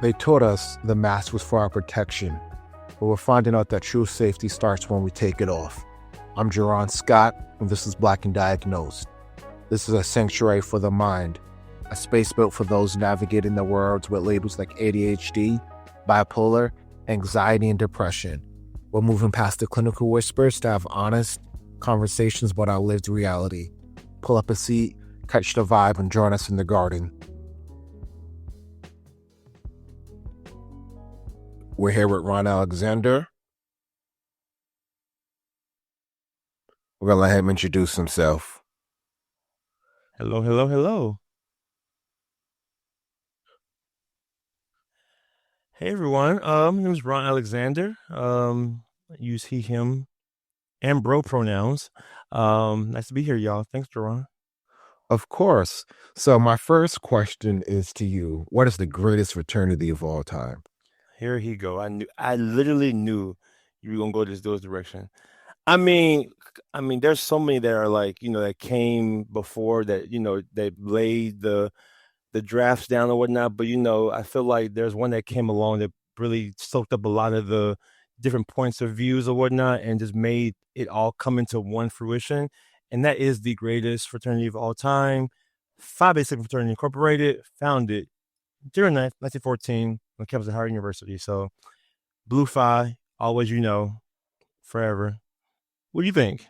They taught us the mask was for our protection, but we're finding out that true safety starts when we take it off. I'm Gerron Scott, and this is Black and Diagnosed. This is a sanctuary for the mind, a space built for those navigating the world with labels like ADHD, bipolar, anxiety, and depression. We're moving past the clinical whispers to have honest conversations about our lived reality. Pull up a seat, catch the vibe, and join us in the garden. We're here with Ron Alexander. We're going to let him introduce himself. Hello. Hey everyone. My name is Ron Alexander. I use he, him, and bro pronouns. Nice to be here, y'all. Thanks, Ron. Of course. So my first question is to you. What is the greatest fraternity of all time? Here he go. I literally knew you were gonna go this direction. I mean, there's so many that are like, that came before that, they laid the drafts down or whatnot. But I feel like there's one that came along that really soaked up a lot of the different points of views or whatnot and just made it all come into one fruition. And that is the greatest fraternity of all time, Phi Beta Sigma Fraternity Incorporated, founded June 9th, 1914, on campus of Howard University. So Blue Phi, always forever. What do you think?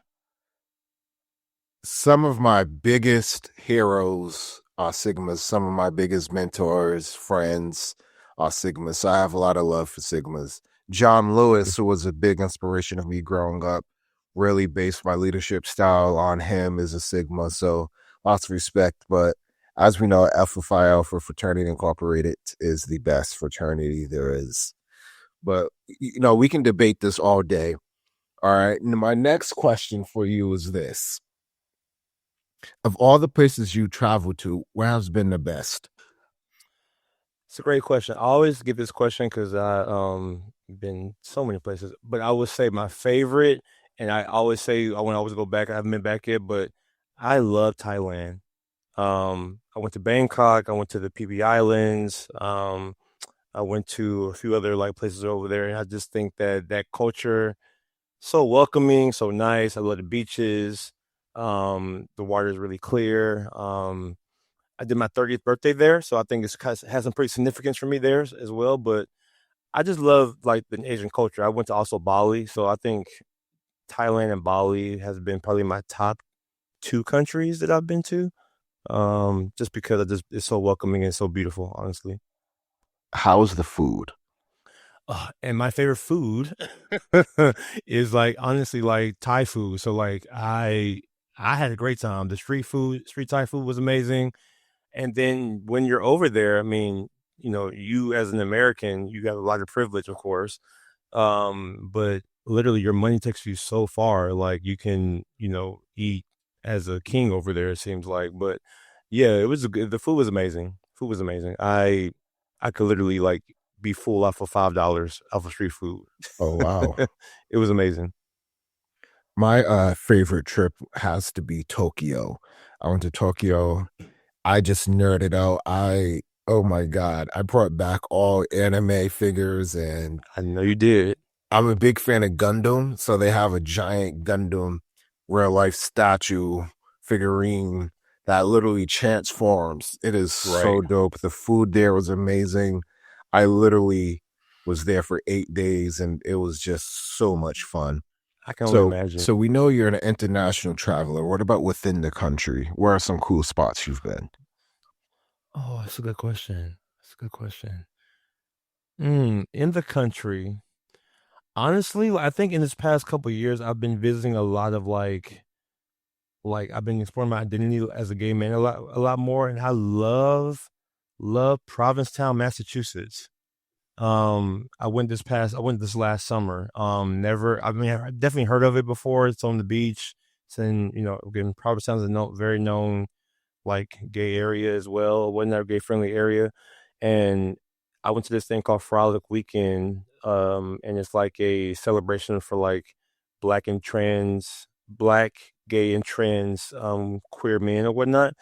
Some of my biggest heroes are Sigmas. Some of my biggest mentors, friends are Sigmas. So I have a lot of love for Sigmas. John Lewis, who was a big inspiration of me growing up, really based my leadership style on him as a Sigma. So lots of respect. But as we know, Alpha Phi Alpha Fraternity Incorporated is the best fraternity there is. But, we can debate this all day. All right. And my next question for you is this. Of all the places you traveled to, where has been the best? It's a great question. I always get this question because I been so many places, but I would say my favorite, and I always say I want to always go back. I haven't been back yet, but I love Thailand. I went to Bangkok. I went to the PB Islands. I went to a few other like places over there, and I just think that culture so welcoming, so nice. I love the beaches. The water is really clear. I did my 30th birthday there, so I think has some pretty significance for me there as well. But I just love like the Asian culture. I went to also Bali, so I think Thailand and Bali has been probably my top two countries that I've been to. Just because it's so welcoming and so beautiful, honestly. How's the food? And my favorite food is like honestly like Thai food. So like I had a great time. The street Thai food was amazing. And then when you're over there, I mean, you as an American, you have a lot of privilege, of course. But literally your money takes you so far. Like you can, eat as a king over there, it seems like. But yeah, the food was amazing. Food was amazing. I could literally like be full off of $5 off of street food. Oh, wow. It was amazing. My favorite trip has to be Tokyo. I went to Tokyo. I just nerded out. Oh my God, I brought back all anime figures, and I know you did. I'm a big fan of Gundam. So they have a giant Gundam real life statue figurine that literally transforms. It is so Right. dope. The food there was amazing. I literally was there for 8 days, and it was just so much fun. I can only So, imagine. so we know you're an international traveler. What about within the country? Where are some cool spots you've been? Oh, that's a good question. That's a good question. In the country, honestly, I think in this past couple of years, I've been visiting a lot of like I've been exploring my identity as a gay man a lot more, and I love Provincetown, Massachusetts. I went this last summer. I mean, I've definitely heard of it before. It's on the beach. It's in, again, Provincetown is a very known like gay area as well, wasn't a gay friendly area. And I went to this thing called Frolic Weekend. And it's like a celebration for like black, gay and trans, queer men or whatnot.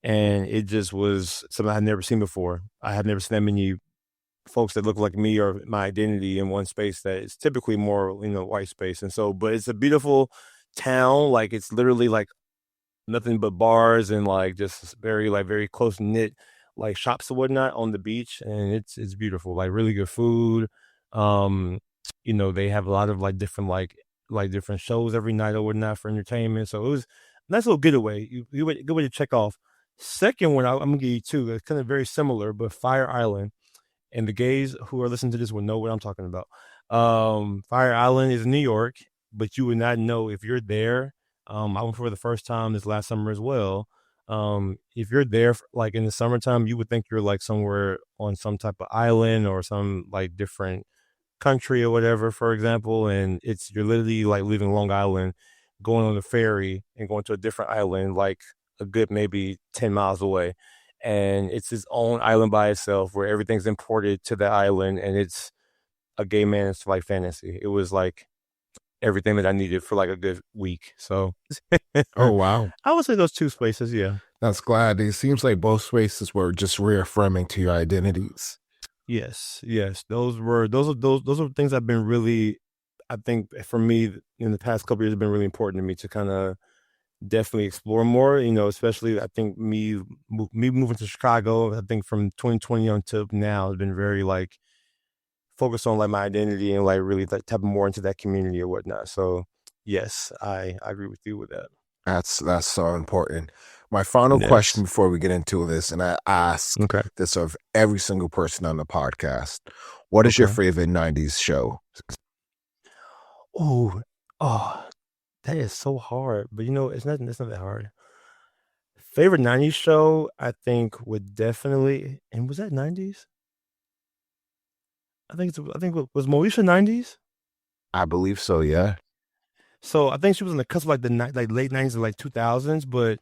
And it just was something I had never seen before. I had never seen that many folks that look like me or my identity in one space that is typically more, white space. And so, but it's a beautiful town. Like it's literally like nothing but bars and like just very like very close knit like shops and whatnot on the beach, and it's beautiful. Like really good food. Um, they have a lot of like different like different shows every night or whatnot for entertainment. So it was a nice little getaway. Good way to check off. Second one, I'm gonna give you two. It's kind of very similar, but Fire Island. And the gays who are listening to this will know what I'm talking about. Fire Island is in New York, but you would not know if you're there. I went for the first time this last summer as well. If you're there like in the summertime, you would think you're like somewhere on some type of island or some like different country or whatever, for example. And you're literally like leaving Long Island, going on the ferry and going to a different island, like a good maybe 10 miles away, and it's its own island by itself where everything's imported to the island, and it's a gay man's like fantasy. It was like everything that I needed for like a good week. So Oh, wow. I would say those two spaces, yeah. That's glad. It seems like both spaces were just reaffirming to your identities. Yes, yes. Those are things I've been really, I think for me in the past couple of years have been really important to me to kind of definitely explore more, especially I think me moving to Chicago, I think from 2020 until now has been very like focused on like my identity and like really like tapping more into that community or whatnot. So yes, I agree with you with that. That's so important. My final question Yes. before we get into this, and I ask Okay. this of every single person on the podcast: what is your Okay. favorite '90s show? Oh, oh, that is so hard. But it's not that hard. Favorite 90s show, I think would definitely, and was that 90s? I think was Moesha 90s? I believe so. Yeah, So I think she was on the cusp of like like late 90s and like 2000s, but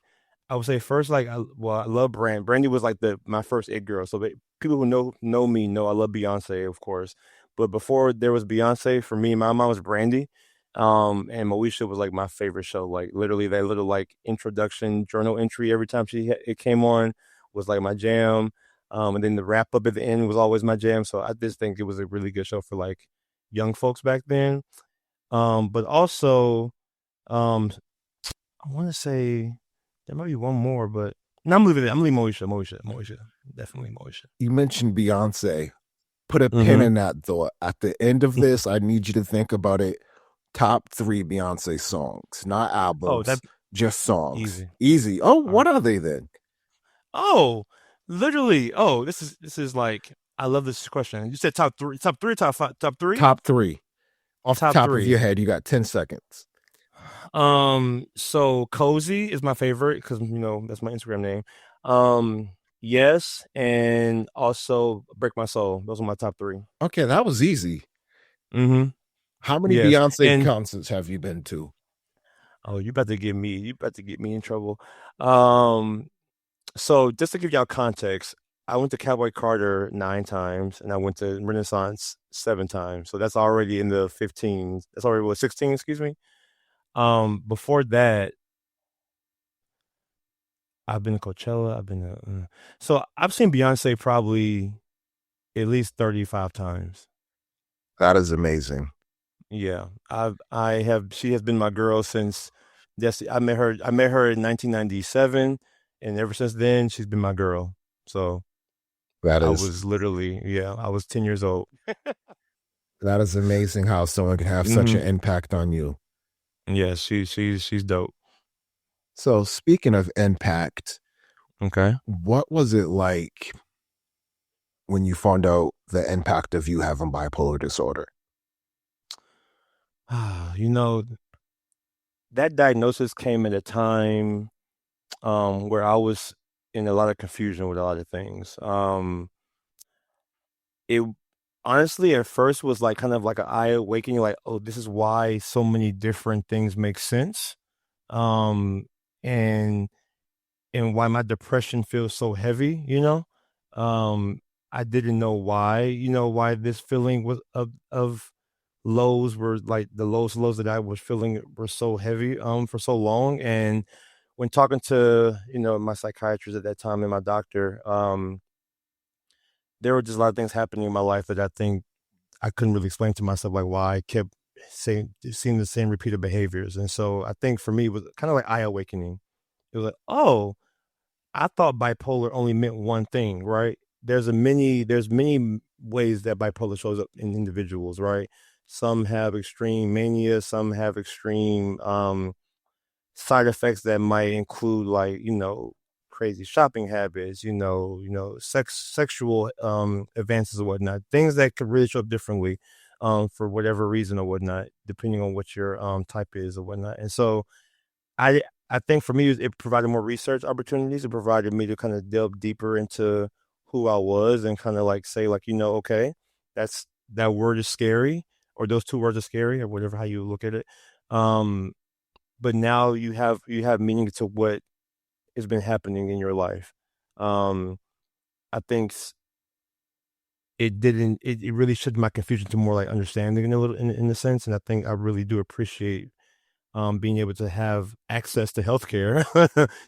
I would say first like I love Brandy was like the my first it girl. So people who know me know I love Beyonce, of course. But before there was Beyonce, for me, my mom was Brandy. And Moesha was like my favorite show. Like literally that little like introduction journal entry every time it came on was like my jam. And then the wrap up at the end was always my jam. So I just think it was a really good show for like young folks back then. But also, um, I want to say there might be one more, but no, I'm leaving it. I'm leaving Moesha, definitely Moesha. you mentioned Beyonce. Put a pin Mm-hmm. in that thought. At the end of this, I need you to think about it. Top 3 Beyonce songs, not Oh, that albums, just songs. easy. Easy. Oh, All right. what are they then? Oh, literally. Oh, this is like I love this question. You said top three, top five, top three, Top 3. Off the top top of your three. head, you got 10 seconds. So Cozy is my favorite because that's my Instagram name. Yes, and also Break My Soul. Those are my top three. Okay, that was easy. Mm-hmm. How many Yes, Beyonce and concerts have you been to? oh, you about to get me in trouble. Um, so just to give y'all context, I went to Cowboy Carter 9 times, and I went to Renaissance 7 times. So that's already in the 15. That's already what 16. Excuse me. Before that, I've been to Coachella. So I've seen Beyonce probably at least 35 times. That is amazing. Yeah, I have. She has been my girl since. Yes, I met her in 1997, and ever since then, she's been my girl. So That I is was literally, yeah, I was 10 years old. that is amazing how someone can have such an Hmm. impact on you. Yeah, she's dope. So speaking of impact, Okay. what was it like when you found out the impact of you having bipolar disorder? You know, that diagnosis came at a time where I was in a lot of confusion with a lot of things. It honestly at first was like kind of like an eye awakening, like, oh, this is why so many different things make sense. Um, and why my depression feels so heavy, Um, I didn't know why this feeling was of lows were like the lowest lows that I was feeling were so heavy for so long. And when talking to my psychiatrist at that time and my doctor, there were just a lot of things happening in my life that I think I couldn't really explain to myself, like why I kept seeing the same repeated behaviors. And so I think for me, it was kind of like eye awakening. It was like, oh, I thought bipolar only meant one thing, right? There's many ways that bipolar shows up in individuals, right? Some have extreme mania, some have extreme side effects that might include, like, crazy shopping habits, sexual advances or whatnot, things that could really show up differently for whatever reason or whatnot, depending on what your type is or whatnot. And so I I think for me it provided more research opportunities. It provided me to kind of delve deeper into who I was and kind of like say, like, okay, that word is scary, or those two words are scary, or whatever how you look at it. Um, but now you have meaning to what has been happening in your life. Um, I think it didn't. It really shifted my confusion to more like understanding in a little in a sense, and I think I really do appreciate being able to have access to healthcare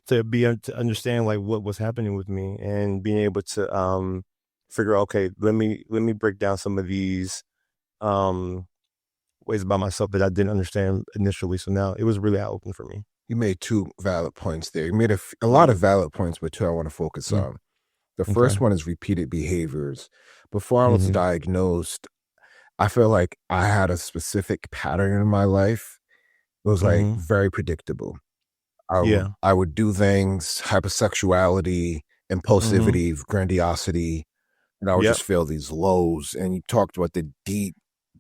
to understand like what was happening with me, and being able to figure out, okay, let me break down some of these um ways about myself that I didn't understand initially. So now it was really eye open for me. You made two valid points there. You made a lot of Mm, valid points, but two I want to focus mm, on. The okay. first one is repeated behaviors. Before I was Mm-hmm. diagnosed, I feel like I had a specific pattern in my life. It was like Mm-hmm. very predictable. Yeah. I would do things, hypersexuality, Mm-hmm. impulsivity, grandiosity, and I would Yep. just feel these lows. And you talked about the deep,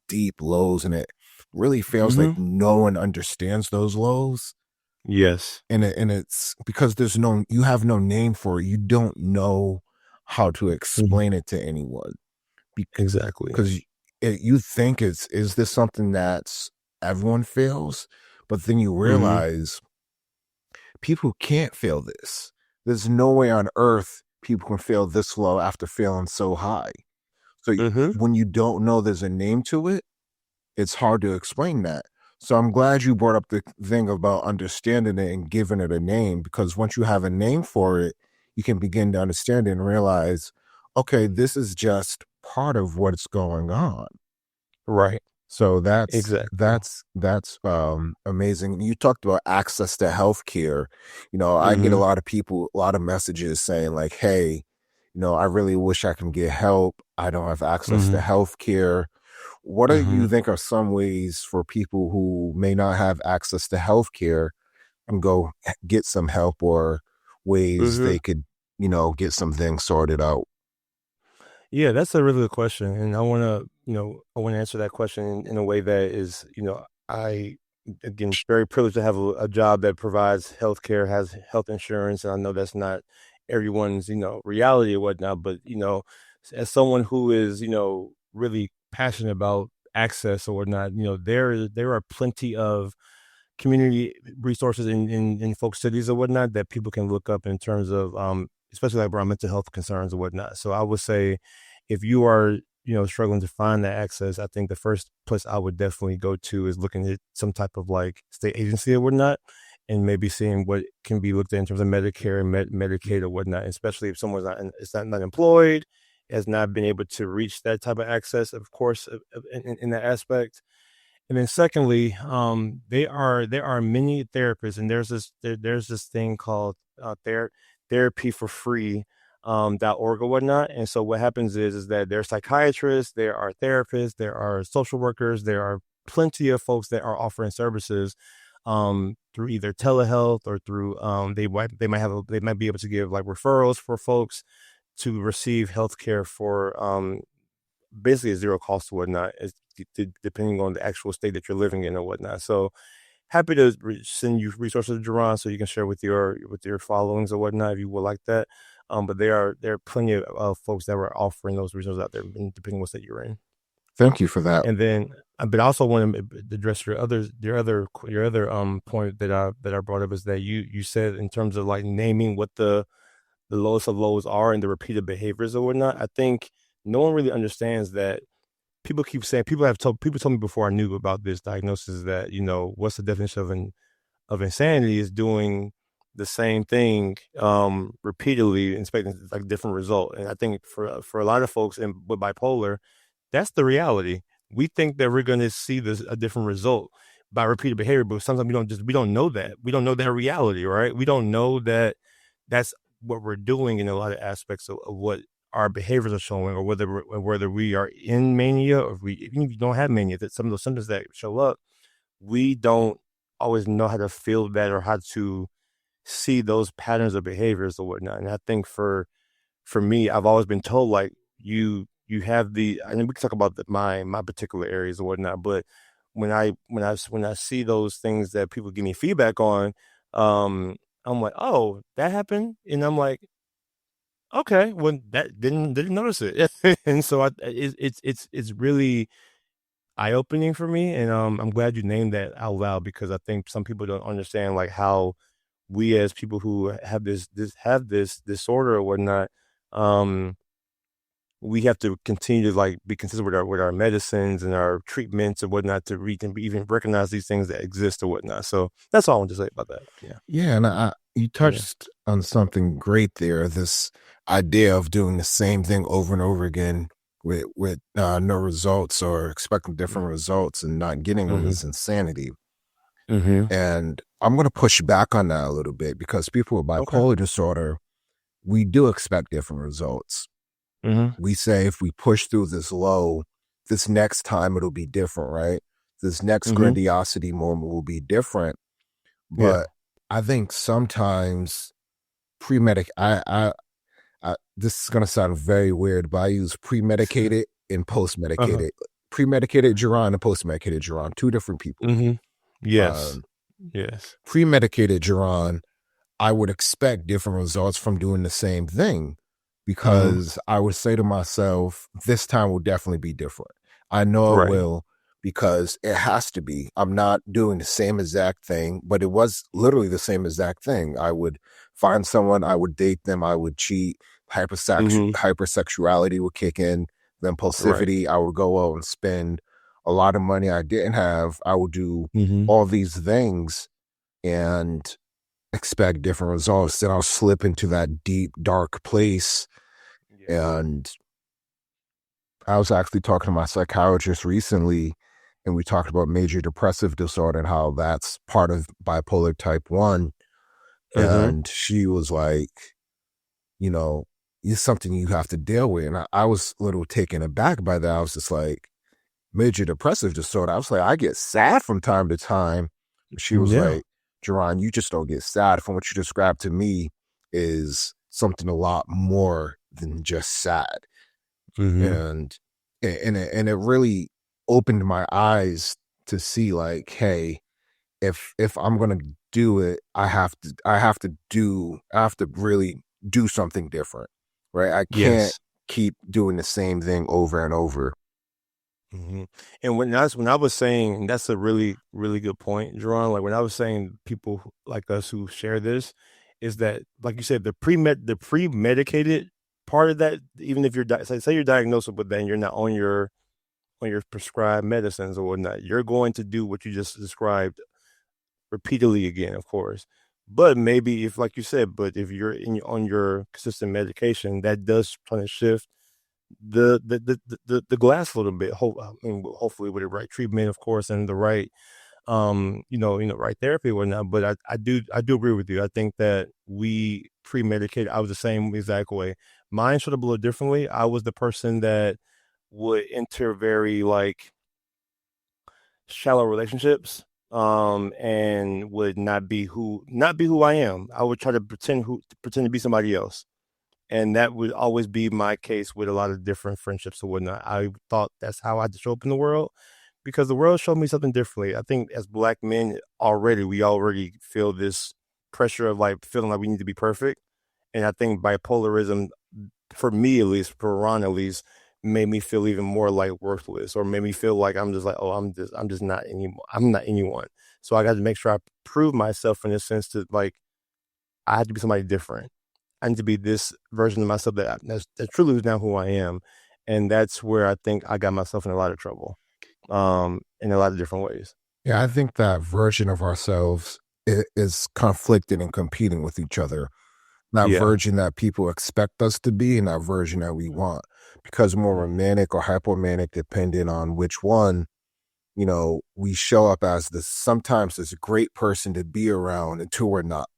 deep lows, and it really feels like Mm-hmm. no one understands those lows. Yes. And it's because you have no name for it. You don't know how to Mhm. explain it to anyone Exactly. because you think is this something that's everyone feels, but then you Mm-hmm. realize people can't feel this. There's no way on earth people can feel this low after feeling so high. So Mm-hmm. when you don't know there's a name to it, it's hard to explain that. So I'm glad you brought up the thing about understanding it and giving it a name, because once you have a name for it, you can begin to understand it and realize, okay, this is just part of what's going on. Right. So that's Exactly. that's that's amazing. You talked about access to healthcare. I get a Mm-hmm. lot of people, a lot of messages saying like, "Hey, I really wish I can get help. I don't have access to Mm-hmm. healthcare." What do you Mm-hmm. think are some ways for people who may not have access to healthcare and go get some help, or ways Mm-hmm. they could, get some things sorted out? Yeah, that's a really good question, and I want to answer that question in a way that is, I again very privileged to have a job that provides healthcare, has health insurance, and I know that's not everyone's reality or whatnot, but as someone who is really passionate about access or whatnot, there are plenty of community resources in folk cities or whatnot that people can look up in terms of especially like around mental health concerns or whatnot. So I would say if you are struggling to find that access, I think the first place I would definitely go to is looking at some type of like state agency or whatnot, and maybe seeing what can be looked at in terms of Medicare and Medicaid or whatnot, especially if someone's not employed, has not been able to reach that type of access, of course, in that aspect. And then secondly, there are many therapists, and there's this thing called therapy for free .org or whatnot. And so what happens is that there are psychiatrists, there are therapists, there are social workers, there are plenty of folks that are offering services through either telehealth or through they might be able to give like referrals for folks to receive healthcare for basically a zero cost or whatnot, depending on the actual state that you're living in or whatnot. So happy to send you resources, Gerron, so you can share with your followings or whatnot if you would like that. But there are plenty of folks that were offering those resources out there, depending on what state you're in. Thank you for that. And then, but I also want to address your other point that I brought up, is that you said in terms of like naming what the lowest of lows are and the repeated behaviors or whatnot. I think no one really understands that. People keep saying, people told me before I knew about this diagnosis that what's the definition of insanity is doing the same thing repeatedly, expecting like different result. And I think for a lot of folks with bipolar, that's the reality. We think that we're going to see a different result by repeated behavior, but sometimes we don't know that. We don't know that reality, right? We don't know that that's what we're doing in a lot of aspects of what our behaviors are showing, or whether we are in mania, or even if you don't have mania, that some of those symptoms that show up, we don't always know how to feel that or how to see those patterns of behaviors or whatnot. And I think for me, I've always been told like you have and we can talk about my particular areas or whatnot, but when I see those things that people give me feedback on, I'm like, oh, that happened, and I'm like, okay, well, that didn't notice it, and so it's really eye opening for me, and I'm glad you named that out loud, because I think some people don't understand like how we as people who have this disorder or whatnot, um, we have to continue to like be consistent with our medicines and our treatments and whatnot to reach and even recognize these things that exist or whatnot. So that's all I want to say about that. Yeah. Yeah, and you Yeah. touched on something great there. This idea of doing the same thing over and over again with no results, or expecting different results and not getting them, Mm-hmm. is insanity. Mm-hmm. And I'm going to push back on that a little bit, because people with Okay. bipolar disorder, we do expect different results. Mm-hmm. We say if we push through this low, this next time it'll be different, right? This next Mm-hmm. grandiosity moment will be different. Yeah. But I think sometimes pre-medic this is gonna sound very weird, but I use pre-medicated and Uh-huh. post-medicated. Pre-medicated Gerron and post-medicated Gerron, two different people. Mm-hmm. Yes. Um, Yes. Pre-medicated Gerron, I would expect different results from doing the same thing, Mm-hmm. because I would say to myself, this time will definitely be different. I know it Right. will, because it has to be. I'm not doing the same exact thing, but it was literally the same exact thing. I would find someone, I would date them, I would cheat, Mm-hmm. hypersexuality would kick in, the Right. impulsivity, I would go out and spend a lot of money I didn't have. I would do Mm-hmm. all these things and expect different results. Then I'll slip into that deep, dark place. Yeah. And I was actually talking to my psychiatrist recently, and we talked about major depressive disorder and how that's part of bipolar type 1. Mm-hmm. And she was like, you know, it's something you have to deal with. And I was a little taken aback by that. I was just like, major depressive disorder. I was like, I get sad from time to time. She was Yeah. like, Gerron, you just don't get sad. From what you described to me is something a lot more than just sad. Mm-hmm. And and it really opened my eyes to see like, hey, if I'm gonna do it, I have to really do something different. Right. I can't Yes. keep doing the same thing over and over. Mm-hmm. And when I was saying, and that's a really really good point, Jerron. Like when I was saying, people like us who share this, is that like you said, the pre-medicated part of that. Even if you're say you're diagnosed with that, and you're not on your prescribed medicines or whatnot, you're going to do what you just described repeatedly again, of course. But maybe if, like you said, but if you're on your consistent medication, that does kind of shift the glass a little bit. I mean, hopefully with the right treatment, of course, and the right right therapy or whatnot. But I do agree with you. I think that we pre-medicated. I was the same exact way. Mine showed up a little differently. I was the person that would enter very like shallow relationships, and would not be who I am. I would try to pretend to be somebody else. And that would always be my case with a lot of different friendships or whatnot. I thought that's how I had to show up in the world, because the world showed me something differently. I think as Black men we already feel this pressure of like feeling like we need to be perfect. And I think bipolarism, for me at least, for Ron at least, made me feel even more like worthless, or made me feel like I'm just like, oh, I'm just not anymore. I'm not anyone. So I got to make sure I prove myself in a sense to like, I had to be somebody different. I need to be this version of myself that truly is now who I am. And that's where I think I got myself in a lot of trouble, in a lot of different ways. Yeah, I think that version of ourselves is conflicted and competing with each other. That Yeah. version that people expect us to be and that version that we want. Because more romantic or hypomanic, depending on which one, we show up as this sometimes this great person to be around until we're not,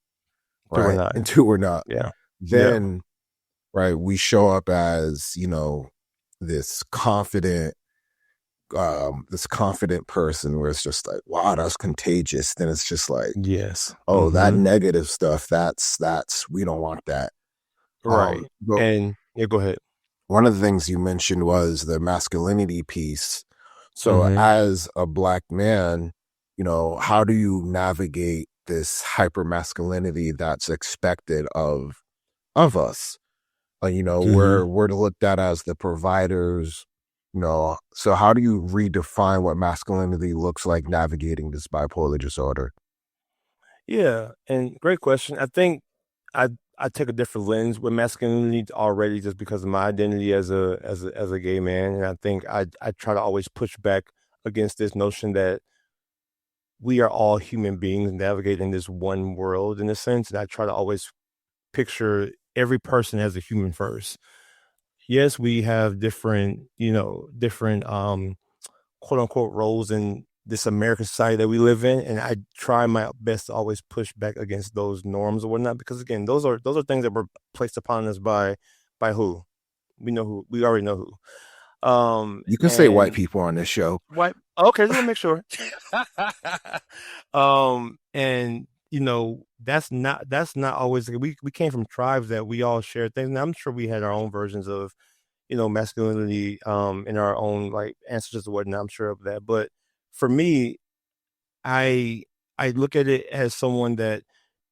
Two or right? not. Until we're not. Yeah. Yeah. Then, right, we show up as, this confident, person where it's just like, wow, that's contagious. Then it's just like, Yes. oh, that Mm-hmm. negative stuff, that's we don't want that. Right. But And yeah, go ahead. one of the things you mentioned was the masculinity piece. So Mm-hmm. as a Black man, how do you navigate this hyper masculinity that's expected of us? Mm-hmm. We're looked at as the providers, so how do you redefine what masculinity looks like navigating this bipolar disorder? Yeah, and great question. I think I I take a different lens with masculinity already just because of my identity as a gay man, and I think I try to always push back against this notion that we are all human beings navigating this one world in a sense, and I try to always picture every person as a human first. Yes, we have different quote unquote roles in this American society that we live in, and I try my best to always push back against those norms or whatnot because again, those are things that were placed upon us by who we already know who. You can say white And people on this show. what? Okay, just want to make sure. And that's not always we came from tribes that we all share things, and I'm sure we had our own versions of masculinity in our own like ancestors or whatnot. I'm sure of that. But for me, I I look at it as someone that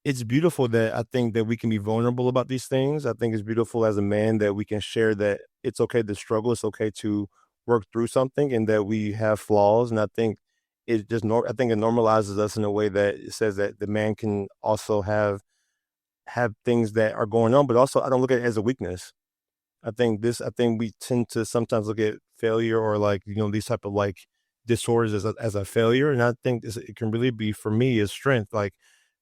it's beautiful that I think that we can be vulnerable about these things. I think it's beautiful as a man that we can share that it's okay to struggle, it's okay to work through something and that we have flaws. And I think I think it normalizes us in a way that it says that the man can also have things that are going on, but also I don't look at it as a weakness. I think we tend to sometimes look at failure or like, these type of like disorders as a failure. And I think it can really be for me is strength. Like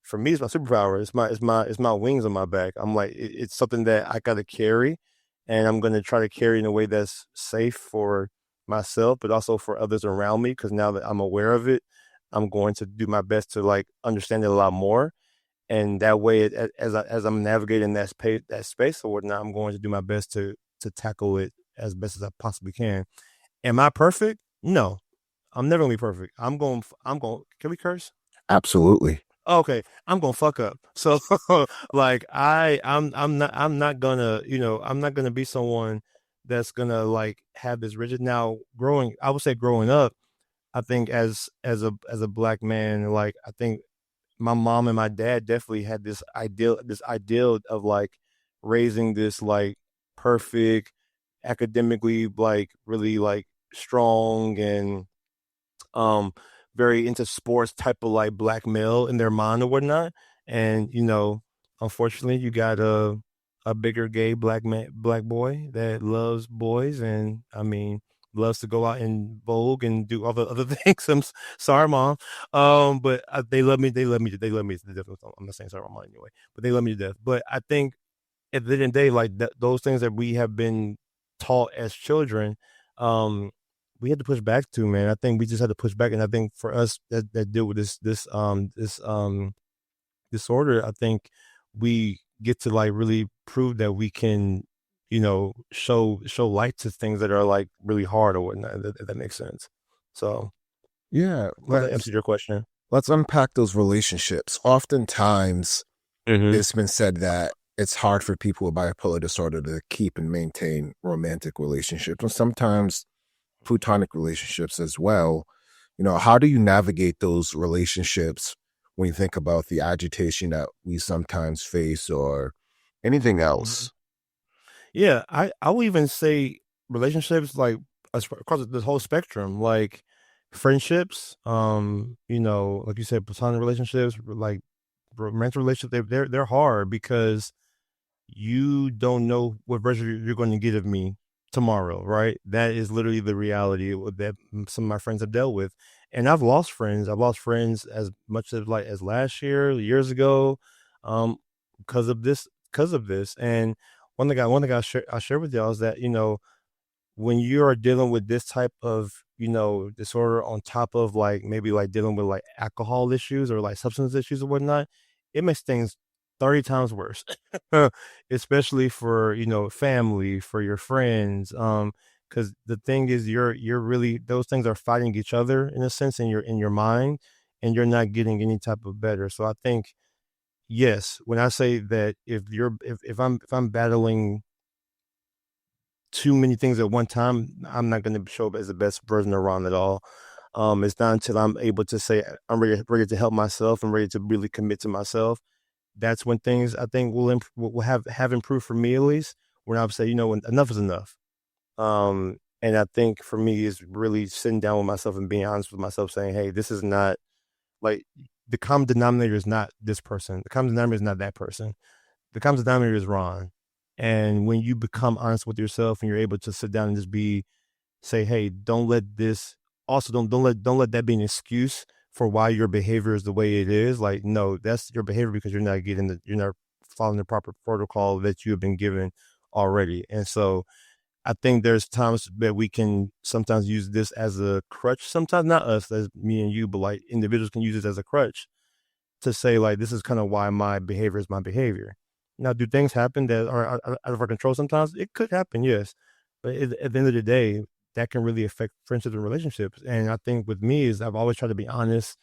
for me, it's my superpower. It's my wings on my back. I'm like, it's something that I got to carry and I'm going to try to carry in a way that's safe for myself, but also for others around me. Cause now that I'm aware of it, I'm going to do my best to like understand it a lot more and that way, as I'm navigating that space or whatnot, I'm going to do my best to tackle it as best as I possibly can. Am I perfect? No, I'm never gonna be perfect. I'm going. Can we curse? Absolutely. Okay, I'm gonna fuck up. So, like, I'm not gonna, I'm not gonna be someone that's gonna like have this rigid. Now, I would say growing up, I think as a black man, like I think my mom and my dad definitely had this ideal of like raising this like perfect academically like really like strong and um very into sports type of like black male in their mind or whatnot. And unfortunately you got a bigger gay black boy that loves boys and I mean loves to go out in Vogue and do other things. Sorry, mom. But they love me. They love me to death. I'm not saying sorry, mom anyway, but they love me to death. But I think at the end of the day, like those things that we have been taught as children, um, we had to push back to, man. I think we just had to push back, and I think for us that deal with this disorder, I think we get to like really prove that we can, show light to things that are like really hard or whatnot. If that makes sense. So, Yeah, hope that answered your question. let's unpack those relationships. Oftentimes, Mm-hmm. it's been said that it's hard for people with bipolar disorder to keep and maintain romantic relationships, and sometimes platonic relationships as well. How do you navigate those relationships when you think about the agitation that we sometimes face or anything Mm-hmm. else? Yeah, I will even say relationships like across the whole spectrum, like friendships, like you said, platonic relationships, like romantic relationships, they're hard because you don't know what version you're going to get of me tomorrow, right? That is literally the reality that some of my friends have dealt with. And I've lost friends. I've lost friends as much as like as last year, years ago, um, because of this. Because of this, and one thing I share with y'all is that when you are dealing with this type of disorder on top of like maybe like dealing with like alcohol issues or like substance issues or whatnot, it makes things 30 times worse. Especially for family, for your friends, because the thing is you're really, those things are fighting each other in a sense in your mind, and you're not getting any type of better. So I think, yes, when I say that, if I'm battling too many things at one time, I'm not going to show up as the best version of Ron at all. It's not until I'm able to say I'm ready to help myself and ready to really commit to myself. That's when things, I think, will have improved for me, at least. When I would say, when enough is enough. And I think for me is really sitting down with myself and being honest with myself, saying, hey, this is not like, the common denominator is not this person. The common denominator is not that person. The common denominator is Ron. And when you become honest with yourself and you're able to sit down and just say, hey, don't let this, also don't let that be an excuse for why your behavior is the way it is. Like, no, that's your behavior because you're not following the proper protocol that you have been given already. And so I think there's times that we can sometimes use this as a crutch. Sometimes not us, as me and you, but like individuals can use it as a crutch to say, like, this is kind of why my behavior is my behavior. Now, do things happen that are out of our control sometimes? It could happen, yes. But at the end of the day, that can really affect friendships and relationships. And I think with me is I've always tried to be honest.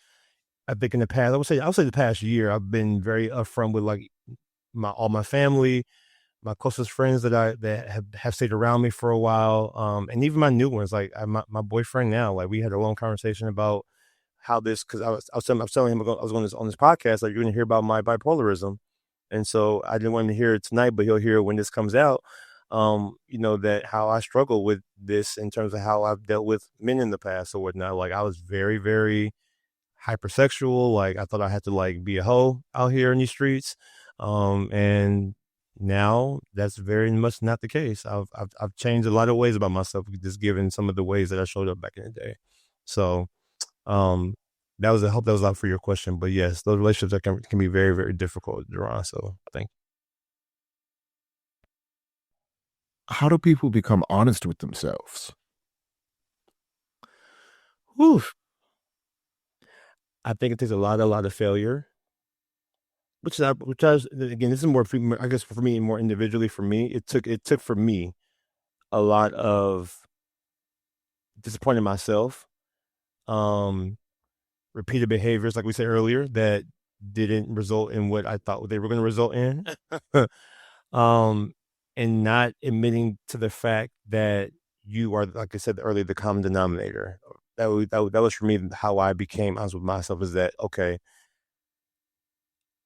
I think in the past, I would say the past year, I've been very upfront with like all my family, my closest friends that have stayed around me for a while, and even my new ones, like my boyfriend now. Like, we had a long conversation about how this, because I was telling him I was on this podcast, like, you're going to hear about my bipolarism, and so I didn't want him to hear it tonight, but he'll hear it when this comes out. That how I struggle with this in terms of how I've dealt with men in the past or whatnot. Like, I was very, very hypersexual. Like, I thought I had to like be a hoe out here in these streets. And now that's very much not the case. I've changed a lot of ways about myself, just given some of the ways that I showed up back in the day. So, um, I hope that was out for your question. But yes, those relationships that can be very, very difficult, Duran. So I think. How do people become honest with themselves? Whew, I think it takes a lot of failure. Which again, this is more, I guess, for me, more individually. For me, it took for me a lot of disappointing myself, um, repeated behaviors, like we said earlier, that didn't result in what I thought they were going to result in, um, and not admitting to the fact that you are, like I said earlier, the common denominator. That was for me how I became honest with myself. Is that okay?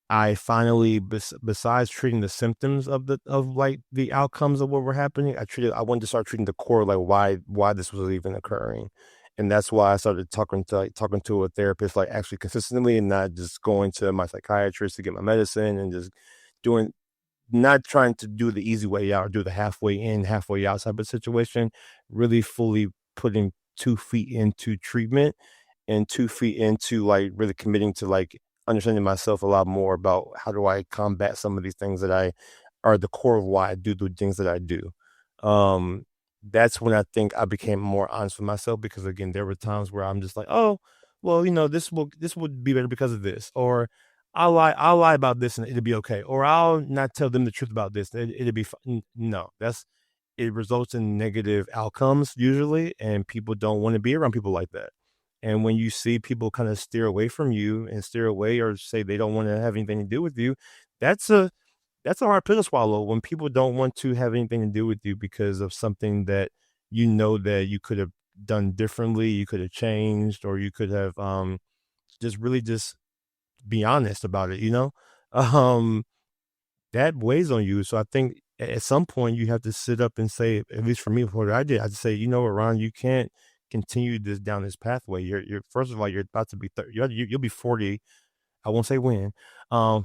I finally, besides treating the symptoms of like the outcomes of what were happening, I wanted to start treating the core, like why this was even occurring. And that's why I started talking to a therapist, like, actually consistently, and not just going to my psychiatrist to get my medicine and just doing, not trying to do the easy way out or do the halfway in, halfway out type of situation. Really fully putting 2 feet into treatment and 2 feet into like really committing to like understanding myself a lot more about how do I combat some of these things that I are the core of why I do the things that I do. Um, that's when I think I became more honest with myself, because again, there were times where I'm just like, oh, well, this would be better because of this, or I'll lie about this and it'll be okay, or I'll not tell them the truth about this. It'll be fine. No, it results in negative outcomes usually, and people don't want to be around people like that. And when you see people kind of steer away from you and steer away or say they don't want to have anything to do with you, that's a that's a hard pill to swallow, when people don't want to have anything to do with you because of something that that you could have done differently, you could have changed, or you could have just really just be honest about it. Um that weighs on you. So I think at some point you have to sit up and say, at least for me, what I did, I just say, you know what, Ron, you can't continue this down this pathway. You're first of all, you're about to be 30, you'll be 40. I won't say when,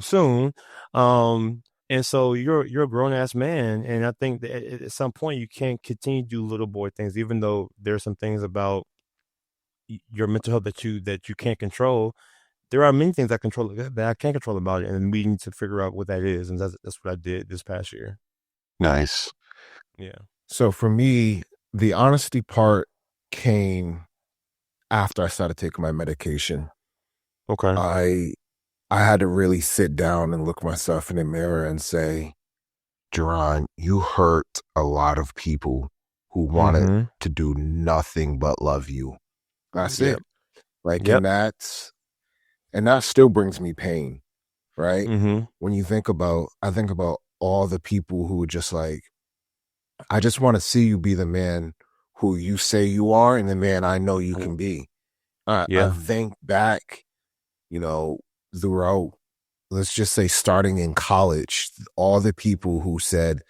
soon. And so you're a grown ass man. And I think that at some point you can't continue to do little boy things, even though there's some things about, your mental health that you can't control. There are many things I control that I can't control about it, and we need to figure out what that is, and that's what I did this past year. Nice. Yeah. So for me, the honesty part came after I started taking my medication. Okay. I had to really sit down and look myself in the mirror and say, Gerron, you hurt a lot of people who wanted Mm-hmm. to do nothing but love you. That's Yep. it. Like, Yep. and that still brings me pain, right? Mm-hmm. When I think about all the people who were just like, I just want to see you be the man who you say you are and the man I know you can be. I Yeah. think back, you know, throughout, let's just say starting in college, all the people who said,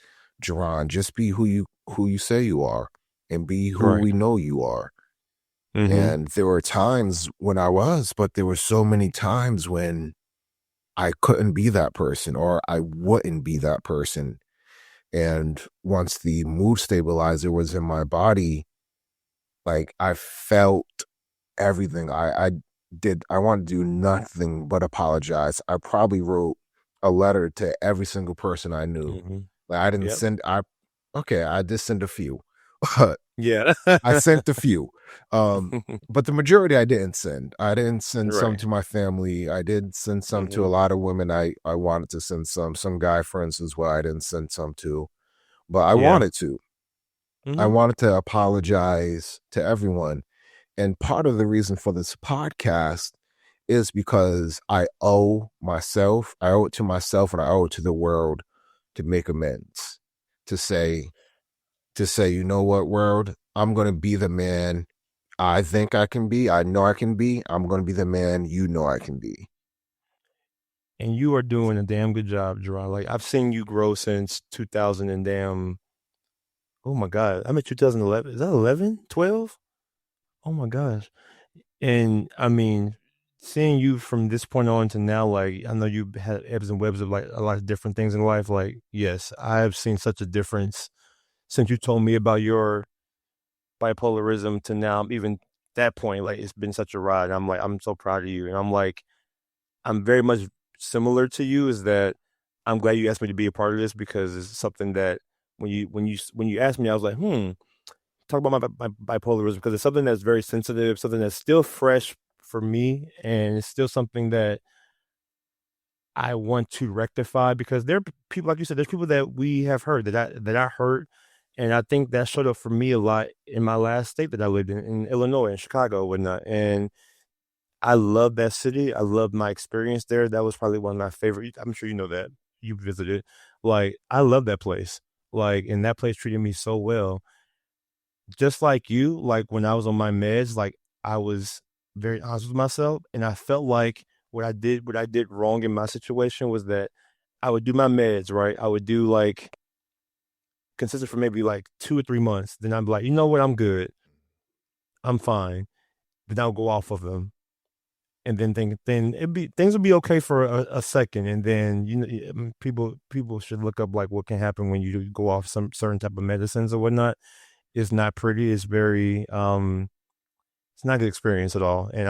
Gerron, just be who you say you are and be who Right. we know you are. Mm-hmm. And there were times when I was, but there were so many times when I couldn't be that person or I wouldn't be that person. And once the mood stabilizer was in my body, like I felt everything. I wanted to do nothing but apologize. I probably wrote a letter to every single person I knew. Mm-hmm. Like I didn't Yep. send I did send a few. But Yeah. I sent a few. But the majority I didn't send. I didn't send some Right. to my family. I did send some to a Mm-hmm. lot of women I wanted to send some guy friends as well. I didn't send some to. But I Yeah. wanted to. I Mm-hmm. wanted to apologize to everyone. And part of the reason for this podcast is because I owe it to myself and I owe it to the world to make amends. To say, you know what, world, I'm gonna be the man I think I can be, I know I can be, I'm gonna be the man you know I can be. And you are doing a damn good job, Gerard. Like I've seen you grow since 2000 and damn. Oh my God. I'm at 2011. Is that 11? 12? Oh my gosh. And I mean, seeing you from this point on to now, like I know you had ebbs and webs of like a lot of different things in life. Like, yes, I have seen such a difference since you told me about your bipolarism to now. Even that point, like it's been such a ride. I'm like, I'm so proud of you, and I'm like, I'm very much similar to you. Is that I'm glad you asked me to be a part of this because it's something that when you asked me, I was like, talk about my bipolarism because it's something that's very sensitive, something that's still fresh for me, and it's still something that I want to rectify because there are people, like you said, there's people that we have heard that I heard, and I think that showed up for me a lot in my last state that I lived in Illinois, in Chicago, and whatnot. And I love that city. I love my experience there. That was probably one of my favorite. I'm sure you know that you visited. Like I love that place. Like, and that place treated me so well just like you, like when I was on my meds, like I was very honest with myself, and I felt like what I did wrong in my situation was that I would do my meds, right? I would do like consistent for maybe like 2 or 3 months. Then I'm like, you know what? I'm good. I'm fine. Then I'll go off of them, and then it'd be things will be okay for a second, and then people should look up like what can happen when you go off some certain type of medicines or whatnot. It's not pretty. It's very it's not a good experience at all, and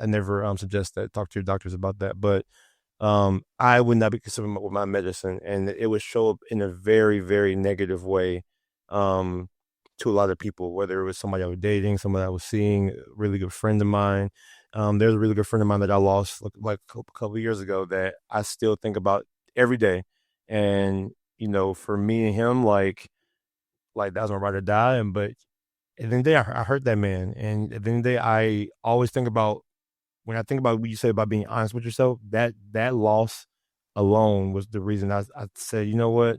I never suggest that talk to your doctors about that. But I would not be consistent with my medicine, and it would show up in a very very negative way to a lot of people. Whether it was somebody I was dating, somebody I was seeing, a really good friend of mine. There's a really good friend of mine that I lost like a couple of years ago that I still think about every day, and for me and him, like that was my ride or die, and but at the end of the day, I hurt that man. And at the end of the day, I always think about when I think about what you say about being honest with yourself, that loss alone was the reason I said, you know what?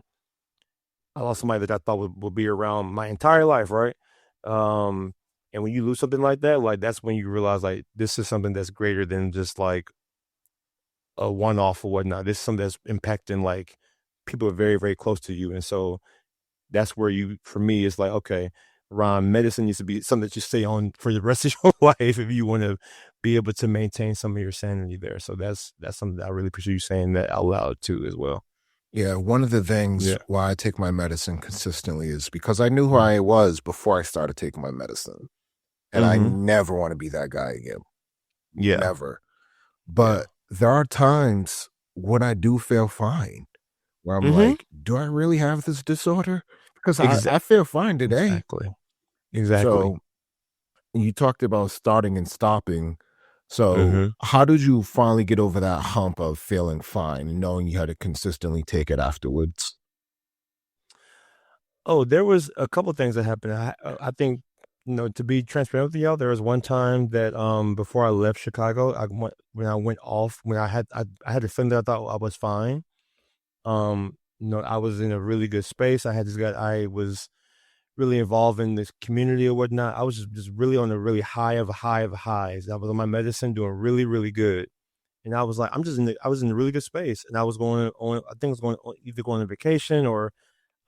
I lost somebody that I thought would be around my entire life, right? Um, and when you lose something like that's when you realize like this is something that's greater than just like a one off or whatnot. This is something that's impacting like people are very, very close to you. And so that's where for me, it's like, okay, Ron, medicine needs to be something that you stay on for the rest of your life if you want to be able to maintain some of your sanity there. So that's something that I really appreciate you saying that out loud too as well. Yeah, one of the things Yeah. why I take my medicine consistently is because I knew who I was before I started taking my medicine. and I never want to be that guy again. Yeah. Never. But there are times when I do feel fine, where I'm like, do I really have this disorder? Because I feel fine today. Exactly. So you talked about starting and stopping. So how did you finally get over that hump of feeling fine and knowing you had to consistently take it afterwards? Oh, there was a couple things that happened. I think, to be transparent with y'all, there was one time that before I left Chicago, when I went off, when I had a feeling that I thought I was fine. I was in a really good space. I was really involved in this community or whatnot. I was just really on a really high of highs. I was on my medicine, doing really, really good. And I was like, I was in a really good space. And I was going on, I think I was either going on vacation or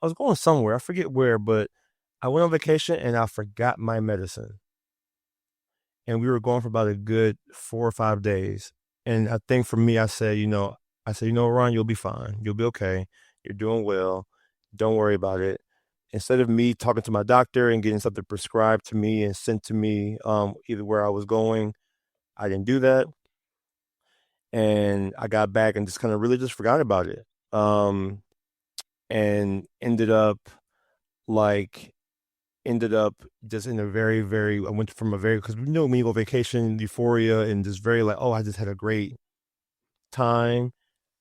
I was going somewhere. I forget where, but I went on vacation and I forgot my medicine. And we were going for about a good 4 or 5 days. And I think for me, I said, Ron, you'll be fine. You'll be okay. You're doing well. Don't worry about it. Instead of me talking to my doctor and getting something prescribed to me and sent to me, either where I was going, I didn't do that. And I got back and just kind of really just forgot about it. And ended up just in a very, very, I went from a very, because when you go vacation, euphoria, and just very like, oh, I just had a great time.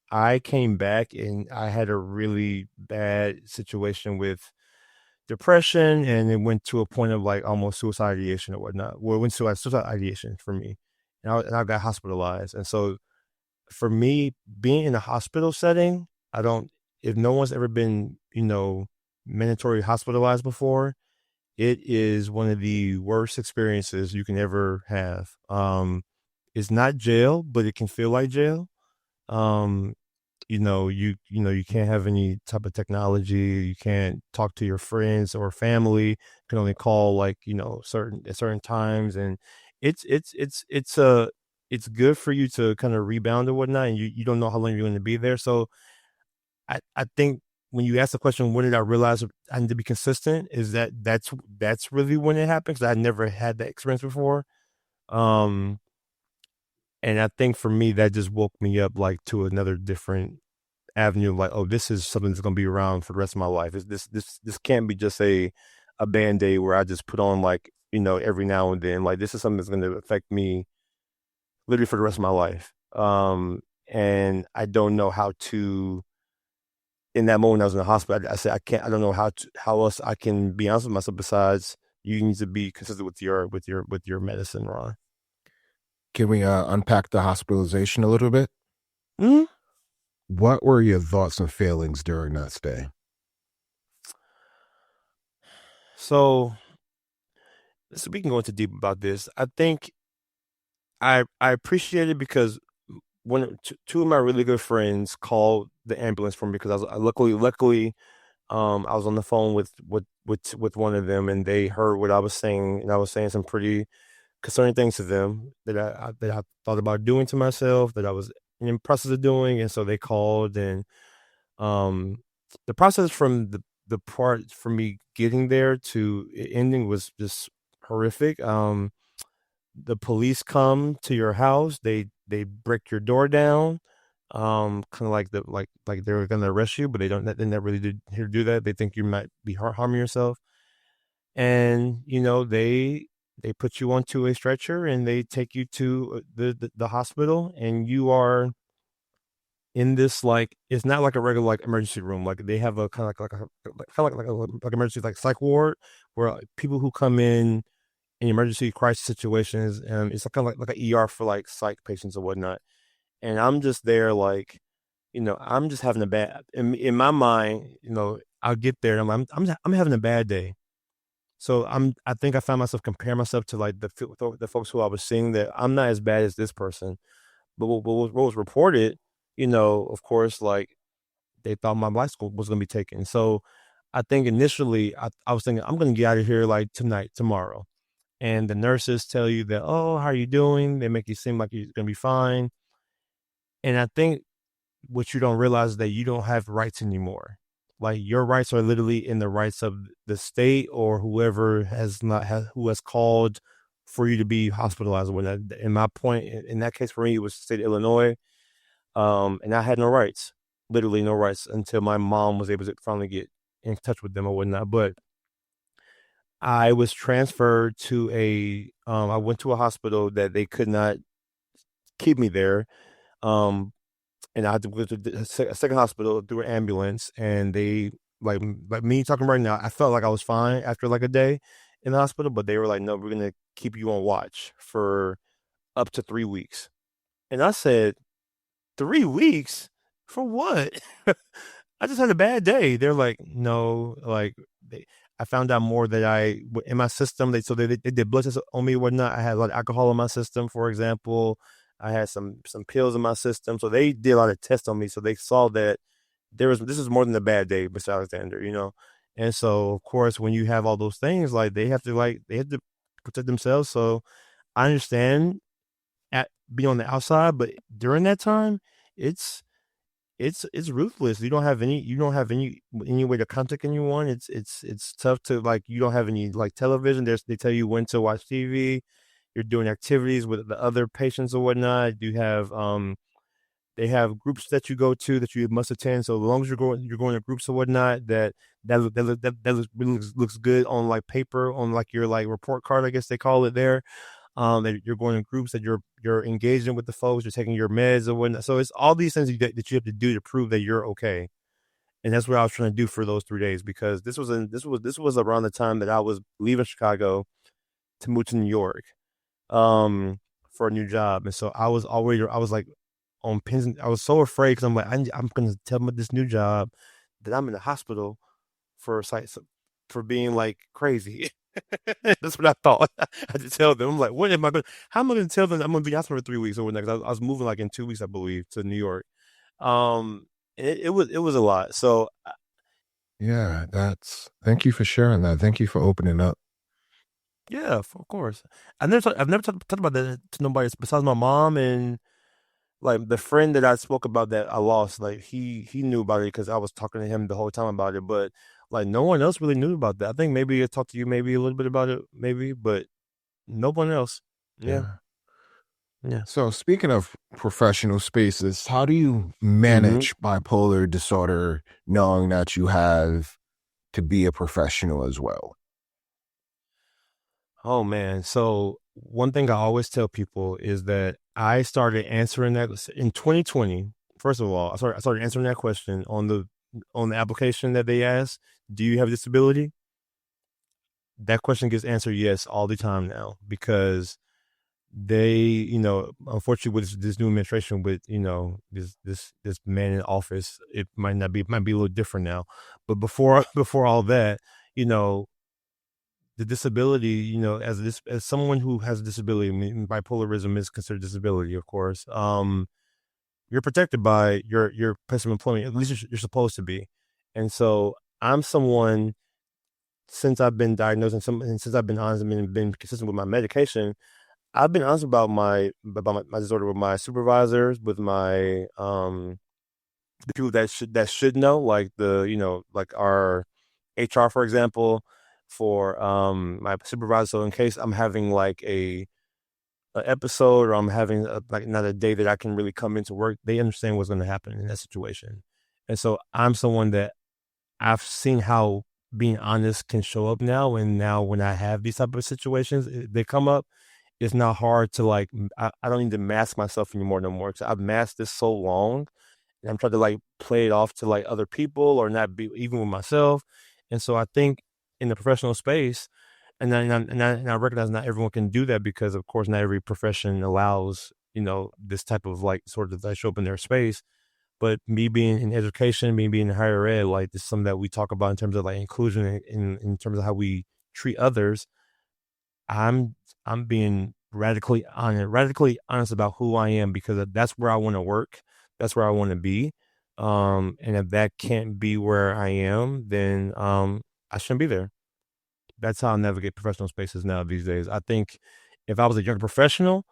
I came back and I had a really bad situation with depression, and it went to a point of like almost suicide ideation or whatnot. Well, it went to suicide ideation for me, and I got hospitalized. And so for me, being in a hospital setting, if no one's ever been, mandatory hospitalized before, it is one of the worst experiences you can ever have. It's not jail, but it can feel like jail. Um, you can't have any type of technology. You can't talk to your friends or family. You can only call like, at certain times. And it's good for you to kind of rebound or whatnot. And you don't know how long you're going to be there. So I think when you ask the question, when did I realize I need to be consistent? Is that's really when it happened, because I never had that experience before. And I think for me, that just woke me up like to another different avenue of like, oh, this is something that's going to be around for the rest of my life. This can't be just a Band-Aid where I just put on like, every now and then. Like, this is something that's going to affect me literally for the rest of my life. And I don't know how to, in that moment I was in the hospital, I said, I don't know how else I can be honest with myself besides you need to be consistent with your medicine, Ron. Can we unpack the hospitalization a little bit? Mm-hmm. What were your thoughts and feelings during that stay? So we can go into deep about this. I think I appreciate it because two of my really good friends called the ambulance for me, because luckily I was on the phone with one of them, and they heard what I was saying, and I was saying some pretty concerning things to them that I thought about doing to myself, that I was in the process of doing. And so they called, and the process from the part for me getting there to it ending was just horrific. The police come to your house, they break your door down, kind of like they're gonna arrest you, but they never really did here to do that. They think you might be harming yourself. And they put you onto a stretcher and they take you to the hospital, and you are in this, like, it's not like a regular like emergency room. Like, they have a kind of like emergency like psych ward, where people who come in emergency crisis situations, and it's kind of like an ER for like psych patients or whatnot. And I'm just there, like, I'm just having a bad, in my mind, I'll get there and I'm having a bad day. So I think I found myself comparing myself to like the folks who I was seeing, that I'm not as bad as this person. But what was reported, of course, like, they thought my life was going to be taken. So I think initially I was thinking, I'm going to get out of here like tonight, tomorrow. And the nurses tell you that, oh, how are you doing? They make you seem like you're going to be fine. And I think what you don't realize is that you don't have rights anymore. Like, your rights are literally in the rights of the state or who has called for you to be hospitalized. When in my point, in that case for me, it was the state of Illinois, and I had no rights, literally no rights, until my mom was able to finally get in touch with them or whatnot. But I was transferred to I went to a hospital that they could not keep me there. Um, and I had to go to a second hospital through an ambulance, and they like me talking right now. I felt like I was fine after like a day in the hospital, but they were like, "No, we're gonna keep you on watch for up to 3 weeks." And I said, 3 weeks for what? I just had a bad day. They're like, no, like I found out more that in my system. They did blood tests on me and whatnot. I had a lot of alcohol in my system, for example. I had some pills in my system, so they did a lot of tests on me. So they saw that this is more than a bad day, Mr. Alexander, you know. And so, of course, when you have all those things, they have to protect themselves. So I understand at being on the outside, but during that time, it's it's ruthless. You don't have any way to contact anyone. It's tough to like you don't have any like television. They tell you when to watch TV. You're doing activities with the other patients or whatnot. You have they have groups that you go to that you must attend. So as long as you're going to groups or whatnot, that looks good on like paper on like your like report card, I guess they call it there. That you're going in groups, that you're engaging with the folks, you're taking your meds or whatnot. So it's all these things that you have to do to prove that you're okay. And that's what I was trying to do for those 3 days, because this was around the time that I was leaving Chicago to move to New York, for a new job. And so I was like on pins. I was so afraid because I'm like I'm gonna tell them at this new job that I'm in the hospital for for being like crazy. That's what I thought. I had to tell them. I'm like, what am I going? How am I going to tell them I'm going to be out for 3 weeks or whatnot? I was moving like in 2 weeks, I believe, to New York. It was a lot. So Yeah, thank you for sharing that. Thank you for opening up. yeah, of course. I've never talked about that to nobody besides my mom and like the friend that I spoke about that I lost. Like he knew about it because I was talking to him the whole time about it, but like no one else really knew about that. I think maybe I talked to you maybe a little bit about it, maybe, but no one else. Yeah, Yeah. yeah. So speaking of professional spaces, how do you Hmm. manage bipolar disorder knowing that you have to be a professional as well? Oh man. So one thing I always tell people is that I started answering that in 2020. First of all, I started answering that question on the application that they asked, do you have a disability? That question gets answered yes all the time now, because unfortunately with this new administration, with this man in office, it might be a little different now. But before before all that, you know, the disability, as someone who has a disability, I mean, bipolarism is considered disability, of course. You're protected by your place of employment. At least you're supposed to be. And so I'm someone, since I've been diagnosed and since I've been honest and been consistent with my medication, I've been honest about my disorder with my supervisors, with my the people that should know, like like our HR, for example, for my supervisor. So in case I'm having like a episode, or I'm having like not a day that I can really come into work, they understand what's going to happen in that situation. And so I'm someone that I've seen how being honest can show up now. And now when I have these type of situations, they come up, it's not hard to like, I don't need to mask myself anymore no more. Cause I've masked this so long, and I'm trying to like play it off to like other people or not be even with myself. And so I think in the professional space, and I recognize not everyone can do that, because of course not every profession allows this type of like sort of like show up in their space. But me being in education, me being in higher ed, like this is something that we talk about in terms of like inclusion, in terms of how we treat others. I'm I'm being radically honest about who I am, because that's where I want to work. That's where I want to be. And if that can't be where I am, then I shouldn't be there. That's how I navigate professional spaces now these days. I think if I was a young professional,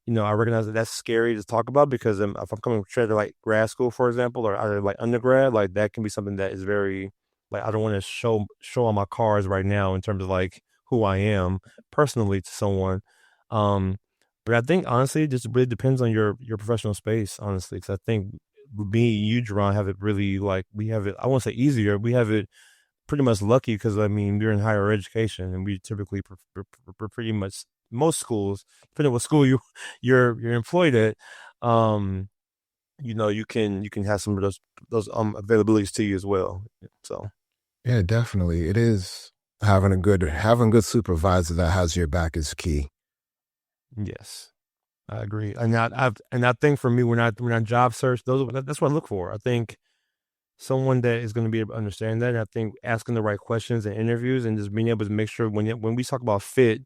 I recognize that that's scary to talk about, because if I'm coming straight to like grad school, for example, or either like undergrad, like that can be something that is very like I don't want to show on my cards right now in terms of like who I am personally to someone. Um, but I think honestly, it just really depends on your professional space, honestly. Because I think me and you, Jerron, have it really like we have it. I won't say easier. We have it pretty much lucky because I mean we're in higher education and we typically pretty much most schools, depending on what school you're employed at, um, you can have some of those availabilities to you as well. So Yeah, definitely. It is having good supervisor that has your back is key. yes. I agree, and I think for me, when I job search, that's what I look for. I think someone that is going to be able to understand that. And I think asking the right questions in interviews and just being able to make sure when we talk about fit,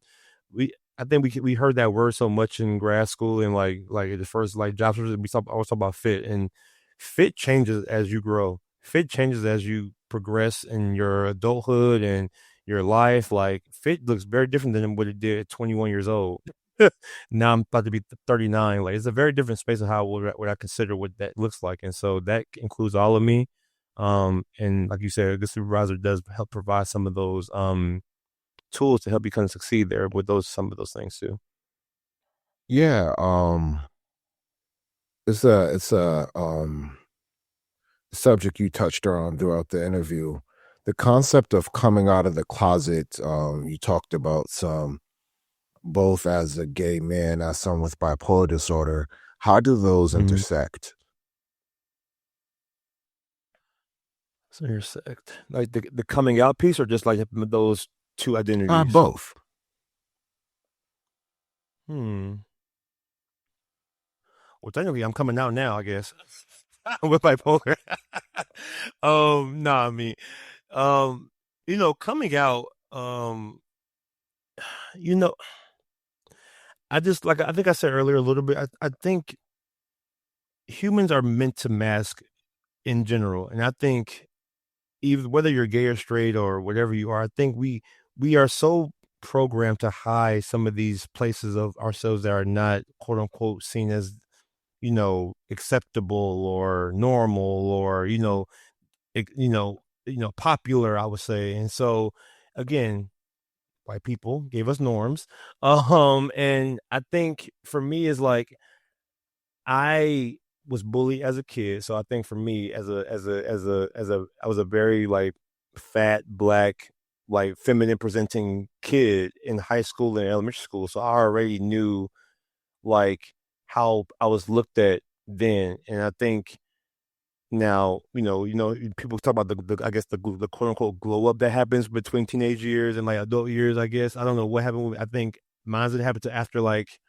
we I think we heard that word so much in grad school and like the first like job search we always talk about fit, and fit changes as you grow. Fit changes as you progress in your adulthood and your life. Like fit looks very different than what it did at 21 years old. Now I'm about to be 39. Like it's a very different space of how what I consider what that looks like, and so that includes all of me. And like you said, a good supervisor does help provide some of those tools to help you kind of succeed there with those some of those things too. Yeah, it's a subject you touched on throughout the interview. The concept of coming out of the closet, you talked about some both as a gay man, as someone with bipolar disorder. How do those Mm-hmm. intersect? So you're sect, like the coming out piece, or just like those two identities. Both. Hmm. Well, technically, I'm coming out now, I guess, with bipolar. I mean, um, coming out, you know, I just like I think I said earlier a little bit. I think humans are meant to mask in general, and I think even whether you're gay or straight or whatever you are, I think we are so programmed to hide some of these places of ourselves that are not quote unquote seen as acceptable or normal or popular, I would say. And so again, white people gave us norms. And I think for me is like I was bullied as a kid, so I think for me I was a very like fat black like feminine presenting kid in high school and elementary school, so I already knew like how I was looked at then. And I think now people talk about the I guess the quote unquote glow up that happens between teenage years and like adult years. I guess I don't know what happened. I think mine didn't happen to after like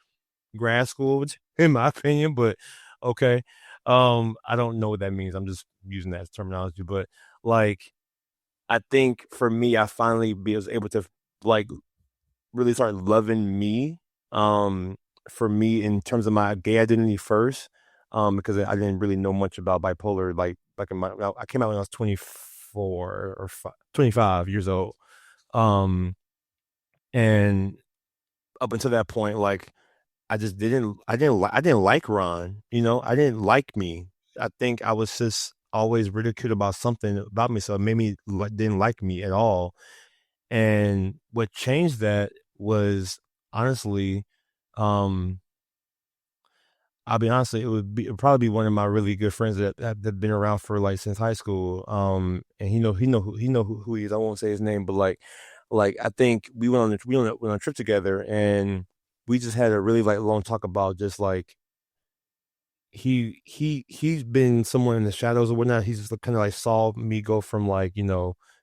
grad school, in my opinion, but okay. I don't know what that means. I'm just using that as terminology, but like I think for me, I finally was able to like really start loving me. For me, in terms of my gay identity first, because I didn't really know much about bipolar. Like I came out when I was 24 or 25 years old. Um, and up until that point, like I didn't like Ron, I didn't like me. I think I was just always ridiculed about something about me, so it made me didn't like me at all. And what changed that was honestly, um, I'll be honest, it'd probably be one of my really good friends that been around for like since high school. And he know who he is. I won't say his name, but like I think we went on a trip together and we just had a really like long talk about just like he's been someone in the shadows or whatnot. He's just kind of like saw me go from like